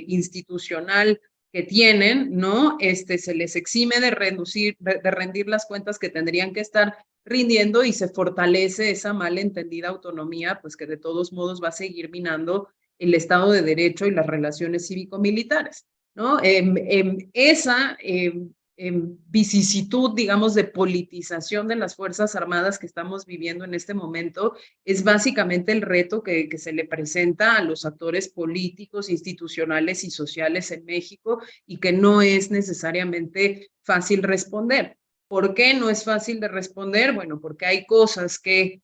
institucional que tienen, ¿no? Se les exime de rendir las cuentas que tendrían que estar rindiendo y se fortalece esa malentendida autonomía, pues que de todos modos va a seguir minando el Estado de Derecho y las relaciones cívico-militares, ¿no? Esa vicisitud, digamos, de politización de las Fuerzas Armadas que estamos viviendo en este momento es básicamente el reto que se le presenta a los actores políticos, institucionales y sociales en México y que no es necesariamente fácil responder. ¿Por qué no es fácil de responder? Bueno, porque hay cosas que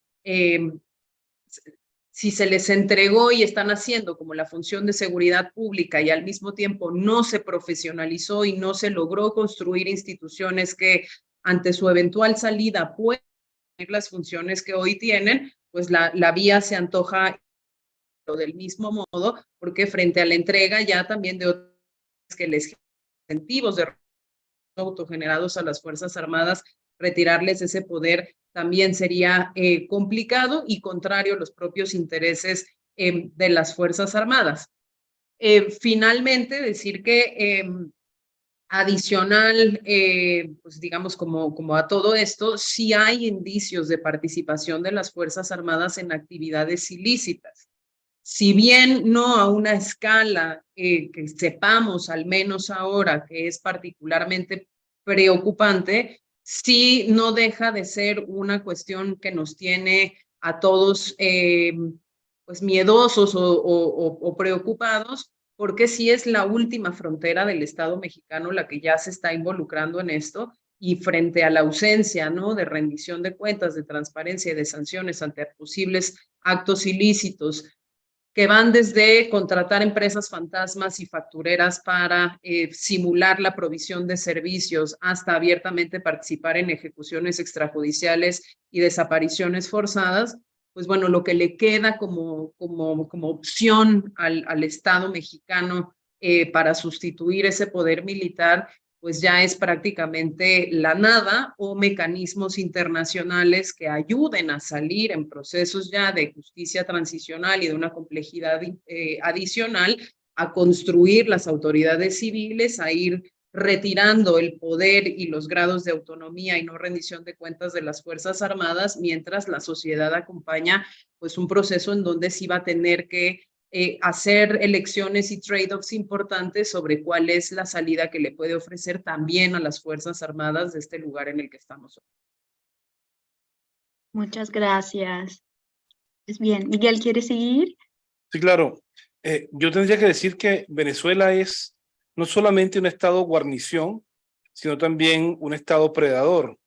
si se les entregó y están haciendo como la función de seguridad pública y al mismo tiempo no se profesionalizó y no se logró construir instituciones que ante su eventual salida puedan tener las funciones que hoy tienen, pues la vía se antoja del mismo modo, porque frente a la entrega ya también de otros que les incentivos de autogenerados a las Fuerzas Armadas, retirarles ese poder también sería complicado y contrario a los propios intereses de las Fuerzas Armadas. Finalmente, decir que adicional, pues digamos como a todo esto, sí hay indicios de participación de las Fuerzas Armadas en actividades ilícitas. Si bien no a una escala que sepamos al menos ahora que es particularmente preocupante, sí no deja de ser una cuestión que nos tiene a todos pues miedosos o preocupados, porque sí es la última frontera del Estado mexicano la que ya se está involucrando en esto y frente a la ausencia, ¿no?, de rendición de cuentas, de transparencia y de sanciones ante posibles actos ilícitos que van desde contratar empresas fantasmas y factureras para simular la provisión de servicios hasta abiertamente participar en ejecuciones extrajudiciales y desapariciones forzadas, pues bueno, lo que le queda como opción al Estado mexicano para sustituir ese poder militar, pues ya es prácticamente la nada o mecanismos internacionales que ayuden a salir en procesos ya de justicia transicional y de una complejidad adicional a construir las autoridades civiles, a ir retirando el poder y los grados de autonomía y no rendición de cuentas de las Fuerzas Armadas, mientras la sociedad acompaña pues un proceso en donde sí va a tener que hacer elecciones y trade-offs importantes sobre cuál es la salida que le puede ofrecer también a las Fuerzas Armadas de este lugar en el que estamos hoy. Muchas gracias. Pues bien, Miguel, ¿quieres seguir? Sí, claro. Yo tendría que decir que Venezuela es no solamente un estado guarnición, sino también un estado predador.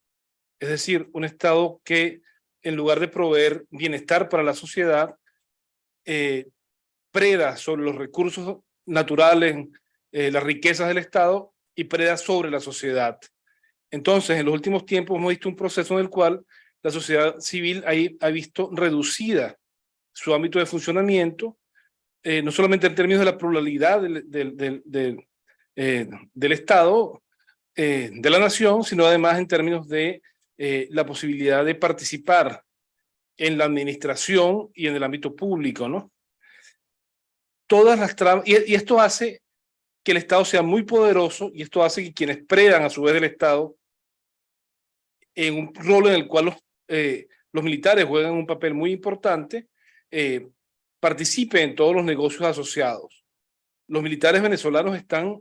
Es decir, un estado que en lugar de proveer bienestar para la sociedad, preda sobre los recursos naturales, las riquezas del estado y preda sobre la sociedad. Entonces, en los últimos tiempos hemos visto un proceso en el cual la sociedad civil ha visto reducida su ámbito de funcionamiento, no solamente en términos de la pluralidad del Estado, de la nación, sino además en términos de la posibilidad de participar en la administración y en el ámbito público, ¿no? Todas las tramas, y esto hace que el Estado sea muy poderoso, y esto hace que quienes predan a su vez del Estado, en un rol en el cual los militares juegan un papel muy importante, participe en todos los negocios asociados. Los militares venezolanos están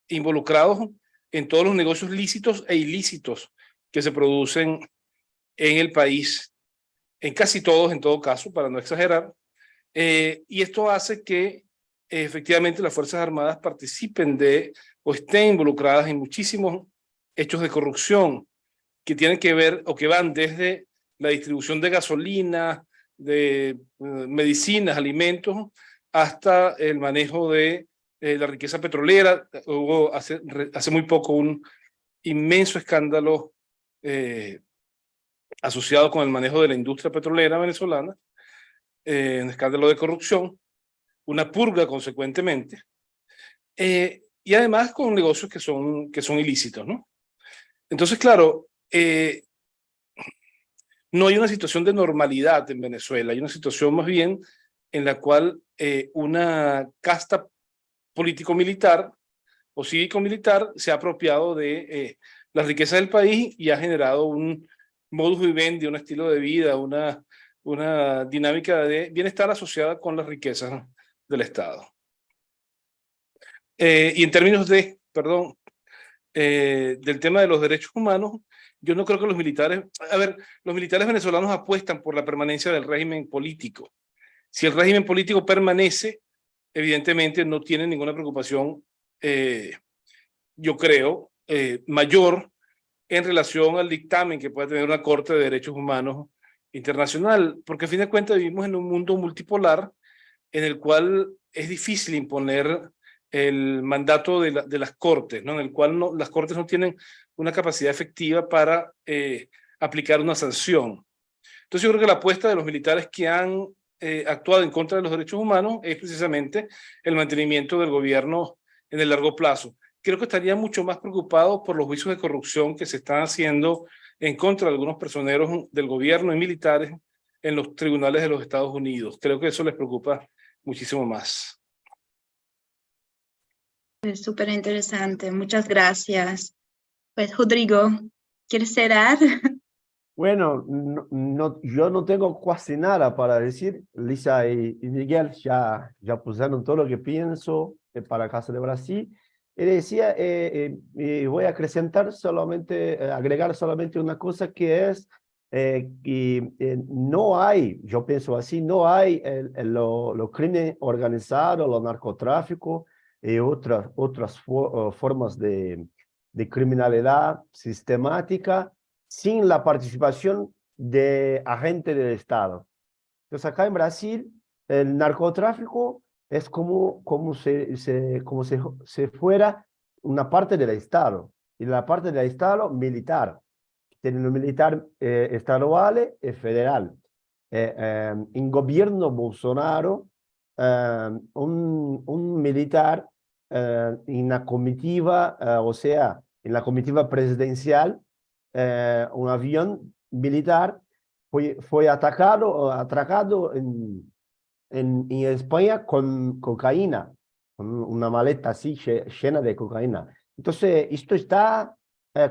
involucrados en todos los negocios lícitos e ilícitos que se producen en el país, en casi todos, en todo caso, para no exagerar, y esto hace que efectivamente las Fuerzas Armadas participen de o estén involucradas en muchísimos hechos de corrupción que tienen que ver o que van desde la distribución de gasolina, de medicinas, alimentos, hasta el manejo de la riqueza petrolera. Hubo hace muy poco un inmenso escándalo asociado con el manejo de la industria petrolera venezolana, un escándalo de corrupción, una purga consecuentemente, y además con negocios que son ilícitos, ¿no? Entonces, claro, no hay una situación de normalidad en Venezuela, hay una situación más bien en la cual una casta político-militar o cívico-militar se ha apropiado de las riquezas del país y ha generado un modus vivendi, un estilo de vida, una dinámica de bienestar asociada con las riquezas del Estado. Y en términos de, perdón, del tema de los derechos humanos, yo no creo que los militares, los militares venezolanos apuestan por la permanencia del régimen político. Si el régimen político permanece, evidentemente no tienen ninguna preocupación, yo creo, mayor en relación al dictamen que pueda tener una Corte de Derechos Humanos internacional, porque a fin de cuentas vivimos en un mundo multipolar en el cual es difícil imponer el mandato de las Cortes, ¿no? En el cual las Cortes no tienen una capacidad efectiva para aplicar una sanción. Entonces yo creo que la apuesta de los militares que han actuado en contra de los derechos humanos es precisamente el mantenimiento del gobierno en el largo plazo. Creo que estarían mucho más preocupados por los juicios de corrupción que se están haciendo en contra de algunos personeros del gobierno y militares en los tribunales de los Estados Unidos. Creo que eso les preocupa muchísimo más. Es súper interesante, muchas gracias. Pues Rodrigo, ¿quieres cerrar? Bueno, yo no tengo casi nada para decir. Lisa y Miguel ya pusieron todo lo que pienso para Casa de Brasil. Y decía, voy a acrescentar solamente, agregar solamente una cosa que es que no hay, yo pienso así, no hay lo crimen organizado, lo narcotráfico y otras formas de criminalidad sistemática sin la participación de agentes del Estado. Entonces acá en Brasil el narcotráfico es como si fuera una parte del Estado, y la parte del Estado militar. Tiene un militar estadual y federal. En gobierno Bolsonaro, un militar en la comitiva, o sea, en la comitiva presidencial, un avión militar fue atracado en España con cocaína, con una maleta así llena de cocaína. Entonces, esto está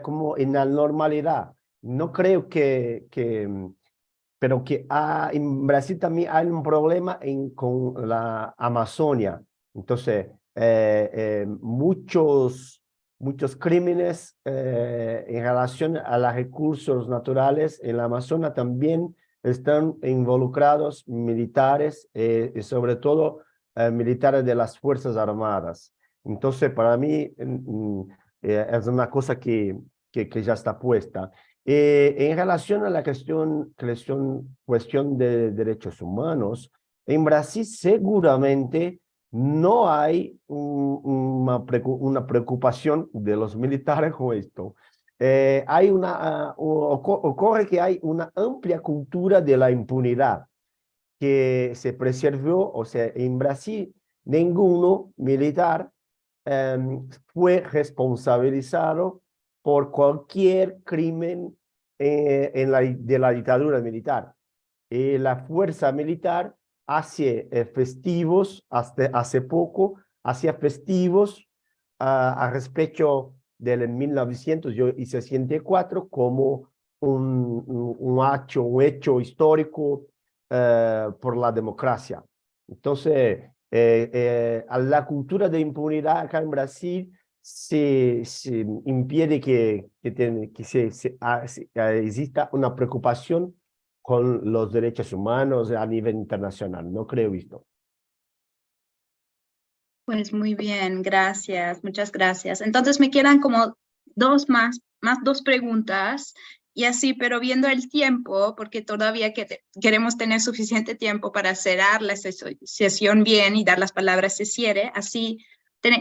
como en la normalidad. No creo pero que en Brasil también hay un problema con la Amazonia. Entonces, muchos muchos crímenes en relación a los recursos naturales en la Amazonia. También están involucrados militares y sobre todo militares de las Fuerzas Armadas. Entonces, para mí es una cosa que ya está puesta. En relación a la cuestión de derechos humanos, en Brasil seguramente no hay una preocupación de los militares con esto. Hay ocurre que hay una amplia cultura de la impunidad que se preservó, o sea, en Brasil ninguno militar fue responsabilizado por cualquier crimen de la dictadura militar. La fuerza militar hace festivos, hasta hace poco, hacía festivos a respecto del 1964 como un hecho histórico por la democracia. Entonces, la cultura de impunidad acá en Brasil se impide que exista una preocupación con los derechos humanos a nivel internacional. No creo esto. Pues muy bien, gracias, muchas gracias. Entonces me quedan como dos preguntas y así, pero viendo el tiempo, porque todavía queremos tener suficiente tiempo para cerrar la sesión bien y dar las palabras de cierre, así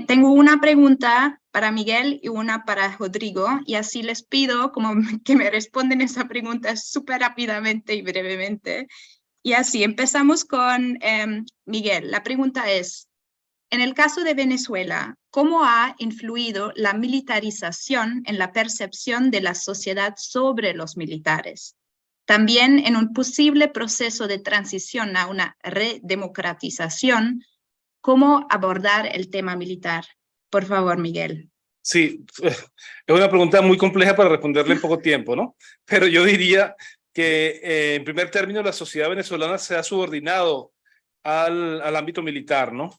tengo una pregunta para Miguel y una para Rodrigo, y así les pido como que me responden esa pregunta súper rápidamente y brevemente. Y así, empezamos con Miguel. La pregunta es, en el caso de Venezuela, ¿cómo ha influido la militarización en la percepción de la sociedad sobre los militares? También en un posible proceso de transición a una redemocratización, ¿cómo abordar el tema militar? Por favor, Miguel. Sí, es una pregunta muy compleja para responderle en poco tiempo, ¿no? Pero yo diría que en primer término la sociedad venezolana se ha subordinado al ámbito militar, ¿no?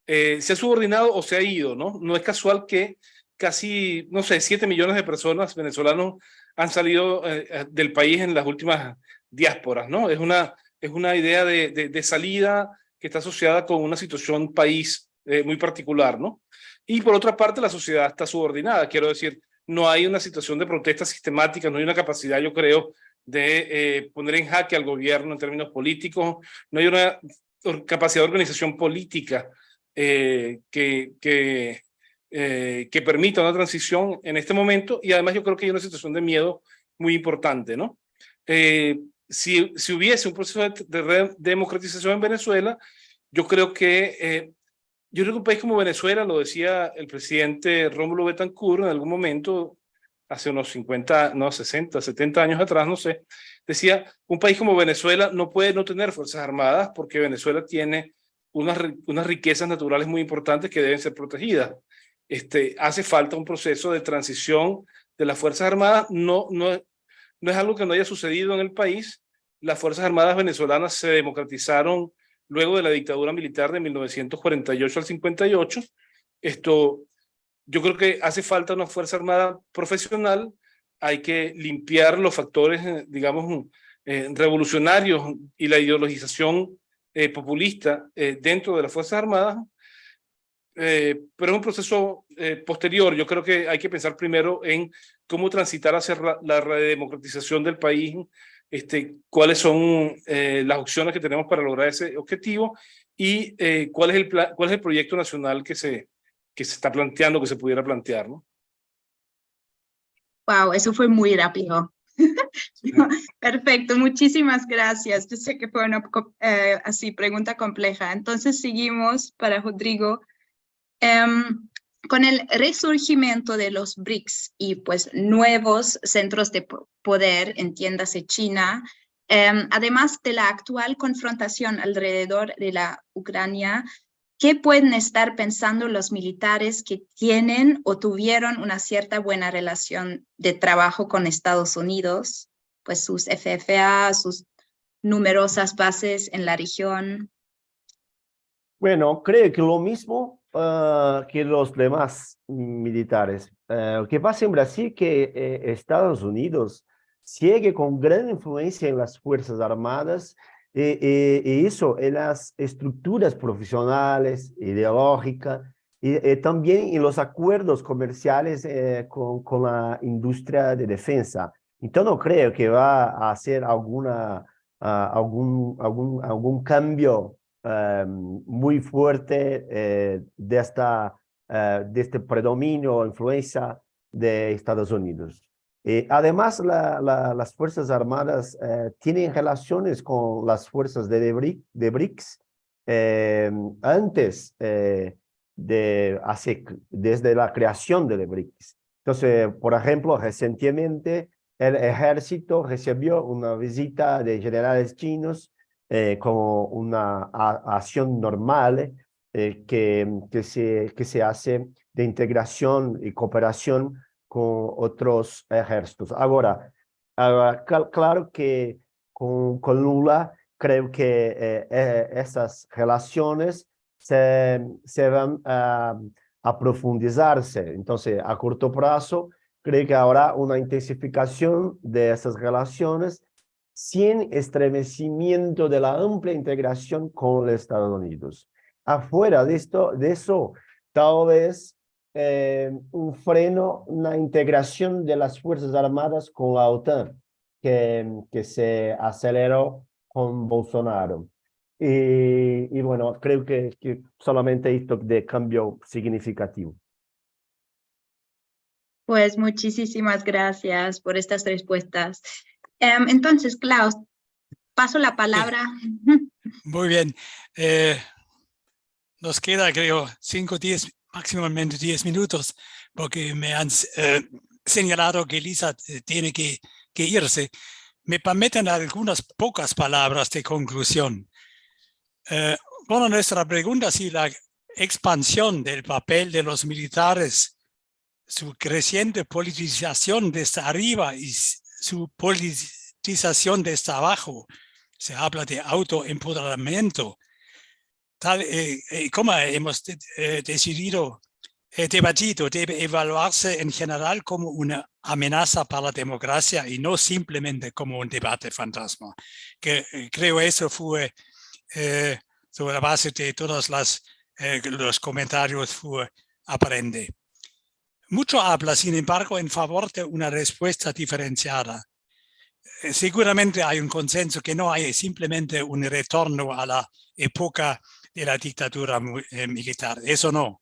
Se ha subordinado o se ha ido, ¿no? No es casual que casi, no sé, 7 millones de personas venezolanos han salido del país en las últimas diásporas, ¿no? Es una idea de salida que está asociada con una situación país muy particular, ¿no? Y por otra parte, la sociedad está subordinada, quiero decir, no hay una situación de protesta sistemática, no hay una capacidad, yo creo, de poner en jaque al gobierno en términos políticos, no hay una capacidad de organización política que permita una transición en este momento, y además yo creo que hay una situación de miedo muy importante, ¿no? Si hubiese un proceso de democratización en Venezuela, yo creo que un país como Venezuela, lo decía el presidente Rómulo Betancourt en algún momento, hace unos 50, no, 60, 70 años atrás, no sé, decía, un país como Venezuela no puede no tener fuerzas armadas porque Venezuela tiene unas riquezas naturales muy importantes que deben ser protegidas. Hace falta un proceso de transición de las Fuerzas Armadas, no es algo que no haya sucedido en el país. Las Fuerzas Armadas venezolanas se democratizaron luego de la dictadura militar de 1948 al 58. Yo creo que hace falta una Fuerza Armada profesional, hay que limpiar los factores, digamos, revolucionarios y la ideologización populista dentro de las Fuerzas Armadas, pero es un proceso posterior. Yo creo que hay que pensar primero en cómo transitar hacia la redemocratización del país, cuáles son las opciones que tenemos para lograr ese objetivo y cuál es el proyecto nacional que se está planteando, que se pudiera plantear, ¿no? Wow, eso fue muy rápido. Perfecto, muchísimas gracias. Yo sé que fue una pregunta compleja. Entonces seguimos para Rodrigo. Con el resurgimiento de los BRICS y pues nuevos centros de poder, entiéndase China, además de la actual confrontación alrededor de la Ucrania, ¿qué pueden estar pensando los militares que tienen o tuvieron una cierta buena relación de trabajo con Estados Unidos, pues sus FFA, sus numerosas bases en la región? Bueno, creo que lo mismo que los demás militares. Lo que pasa en Brasil que Estados Unidos sigue con gran influencia en las Fuerzas Armadas y eso en las estructuras profesionales, ideológicas y también en los acuerdos comerciales con la industria de defensa. Entonces no creo que va a hacer algún cambio muy fuerte de este predominio o influencia de Estados Unidos. Además, las Fuerzas Armadas tienen relaciones con las fuerzas de BRICS antes desde la creación de BRICS. Entonces, por ejemplo, recientemente el ejército recibió una visita de generales chinos como una acción normal que se hace de integración y cooperación con otros ejércitos. Ahora, claro que con Lula creo que esas relaciones se van a profundizarse. Entonces, a corto plazo, creo que habrá una intensificación de esas relaciones sin estremecimiento de la amplia integración con los Estados Unidos. Afuera de eso, tal vez un freno, una integración de las Fuerzas Armadas con la OTAN, que se aceleró con Bolsonaro. Y bueno, creo que solamente esto de cambio significativo. Pues muchísimas gracias por estas respuestas. Entonces, Klaus, paso la palabra. Muy bien. Nos queda, creo, 5, 10, máximamente 10 minutos, porque me han señalado que Lisa tiene que irse. Me permiten algunas pocas palabras de conclusión. Bueno, nuestra pregunta si la expansión del papel de los militares, su creciente politización desde arriba y su politización desde abajo, se habla de autoempoderamiento, tal como hemos debatido, debe evaluarse en general como una amenaza para la democracia y no simplemente como un debate fantasma. Creo eso fue sobre la base de todos los comentarios fue aparente. Mucho habla, sin embargo, en favor de una respuesta diferenciada. Seguramente hay un consenso que no hay simplemente un retorno a la época de la dictadura militar. Eso no.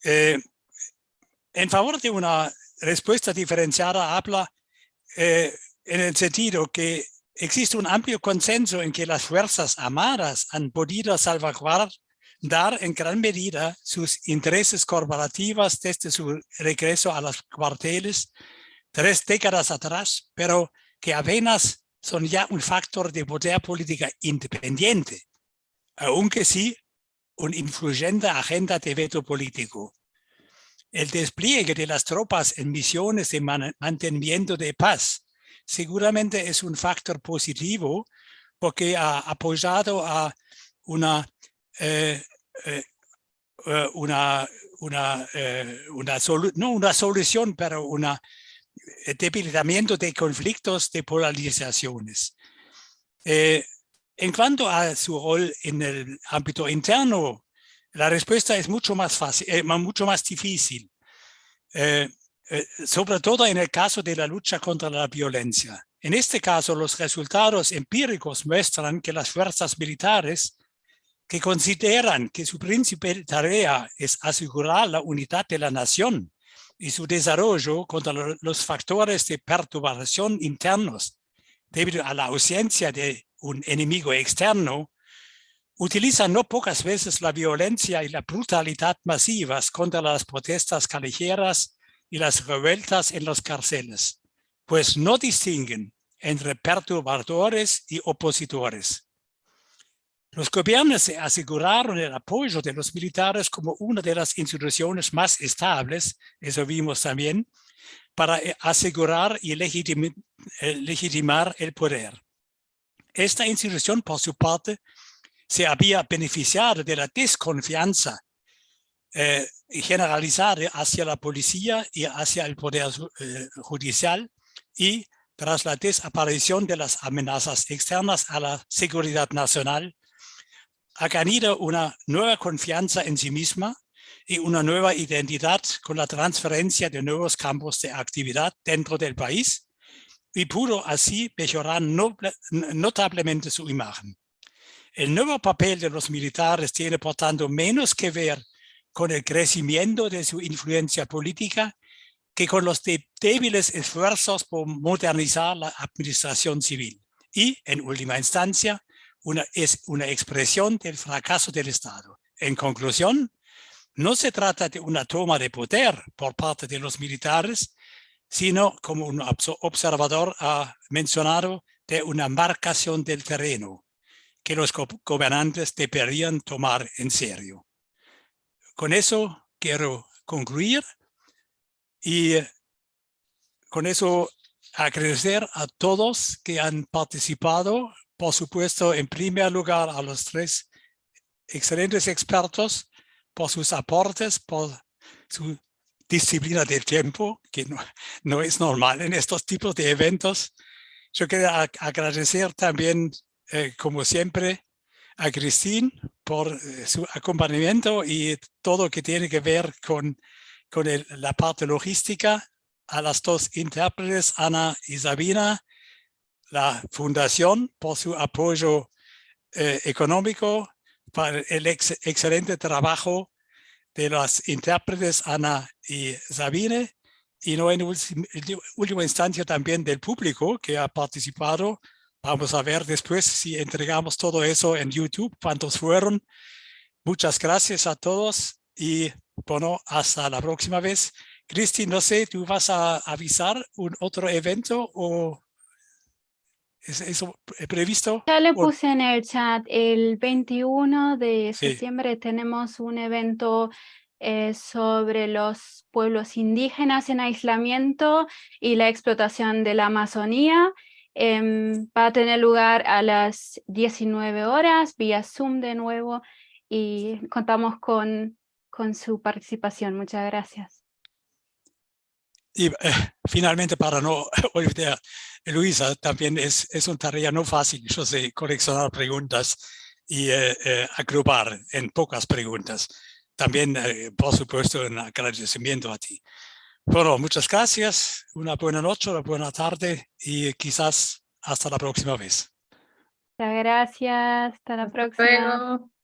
En favor de una respuesta diferenciada habla en el sentido que existe un amplio consenso en que las Fuerzas Armadas han podido salvaguardar en gran medida sus intereses corporativos desde su regreso a los cuarteles 3 décadas atrás, pero que apenas son ya un factor de poder política independiente, aunque sí una influyente agenda de veto político. El despliegue de las tropas en misiones de mantenimiento de paz seguramente es un factor positivo porque ha apoyado a una solución, pero un debilitamiento de conflictos, de polarizaciones. En cuanto a su rol en el ámbito interno, la respuesta es mucho más fácil, mucho más difícil, sobre todo en el caso de la lucha contra la violencia. En este caso, los resultados empíricos muestran que las fuerzas militares que consideran que su principal tarea es asegurar la unidad de la nación y su desarrollo contra los factores de perturbación internos debido a la ausencia de un enemigo externo, utilizan no pocas veces la violencia y la brutalidad masivas contra las protestas callejeras y las revueltas en las cárceles, pues no distinguen entre perturbadores y opositores. Los gobiernos se aseguraron el apoyo de los militares como una de las instituciones más estables, eso vimos también, para asegurar y legitimar el poder. Esta institución, por su parte, se había beneficiado de la desconfianza generalizar hacia la policía y hacia el poder judicial y tras la desaparición de las amenazas externas a la seguridad nacional, ha ganado una nueva confianza en sí misma y una nueva identidad con la transferencia de nuevos campos de actividad dentro del país y pudo así mejorar notablemente su imagen. El nuevo papel de los militares tiene, por tanto, menos que ver con el crecimiento de su influencia política que con los débiles esfuerzos por modernizar la administración civil. Y, en última instancia, es una expresión del fracaso del Estado. En conclusión, no se trata de una toma de poder por parte de los militares, sino, como un observador ha mencionado, de una marcación del terreno que los gobernantes deberían tomar en serio. Con eso quiero concluir y con eso agradecer a todos que han participado, por supuesto, en primer lugar a los 3 excelentes expertos por sus aportes, por su disciplina del tiempo, que no es normal en estos tipos de eventos. Yo quiero agradecer también, como siempre, a Christine por su acompañamiento y todo lo que tiene que ver con la parte logística, a las 2 intérpretes, Ana y Sabina, la Fundación por su apoyo económico, para el excelente trabajo de las intérpretes Ana y Sabine, y no en última instancia también del público que ha participado. Vamos a ver después si entregamos todo eso en YouTube, cuántos fueron. Muchas gracias a todos y bueno, hasta la próxima vez. Cristi, no sé, ¿tú vas a avisar un otro evento o es eso previsto? Ya le puse en el chat, el 21 de Sí. septiembre tenemos un evento sobre los pueblos indígenas en aislamiento y la explotación de la Amazonía. Va a tener lugar a las 19 horas, vía Zoom de nuevo, y contamos con su participación. Muchas gracias. Y finalmente, para no olvidar, Luisa, también es una tarea no fácil, yo sé, coleccionar preguntas y agrupar en pocas preguntas. También, por supuesto, un agradecimiento a ti. Bueno, muchas gracias, una buena noche, una buena tarde y quizás hasta la próxima vez. Muchas gracias, hasta la próxima. Luego.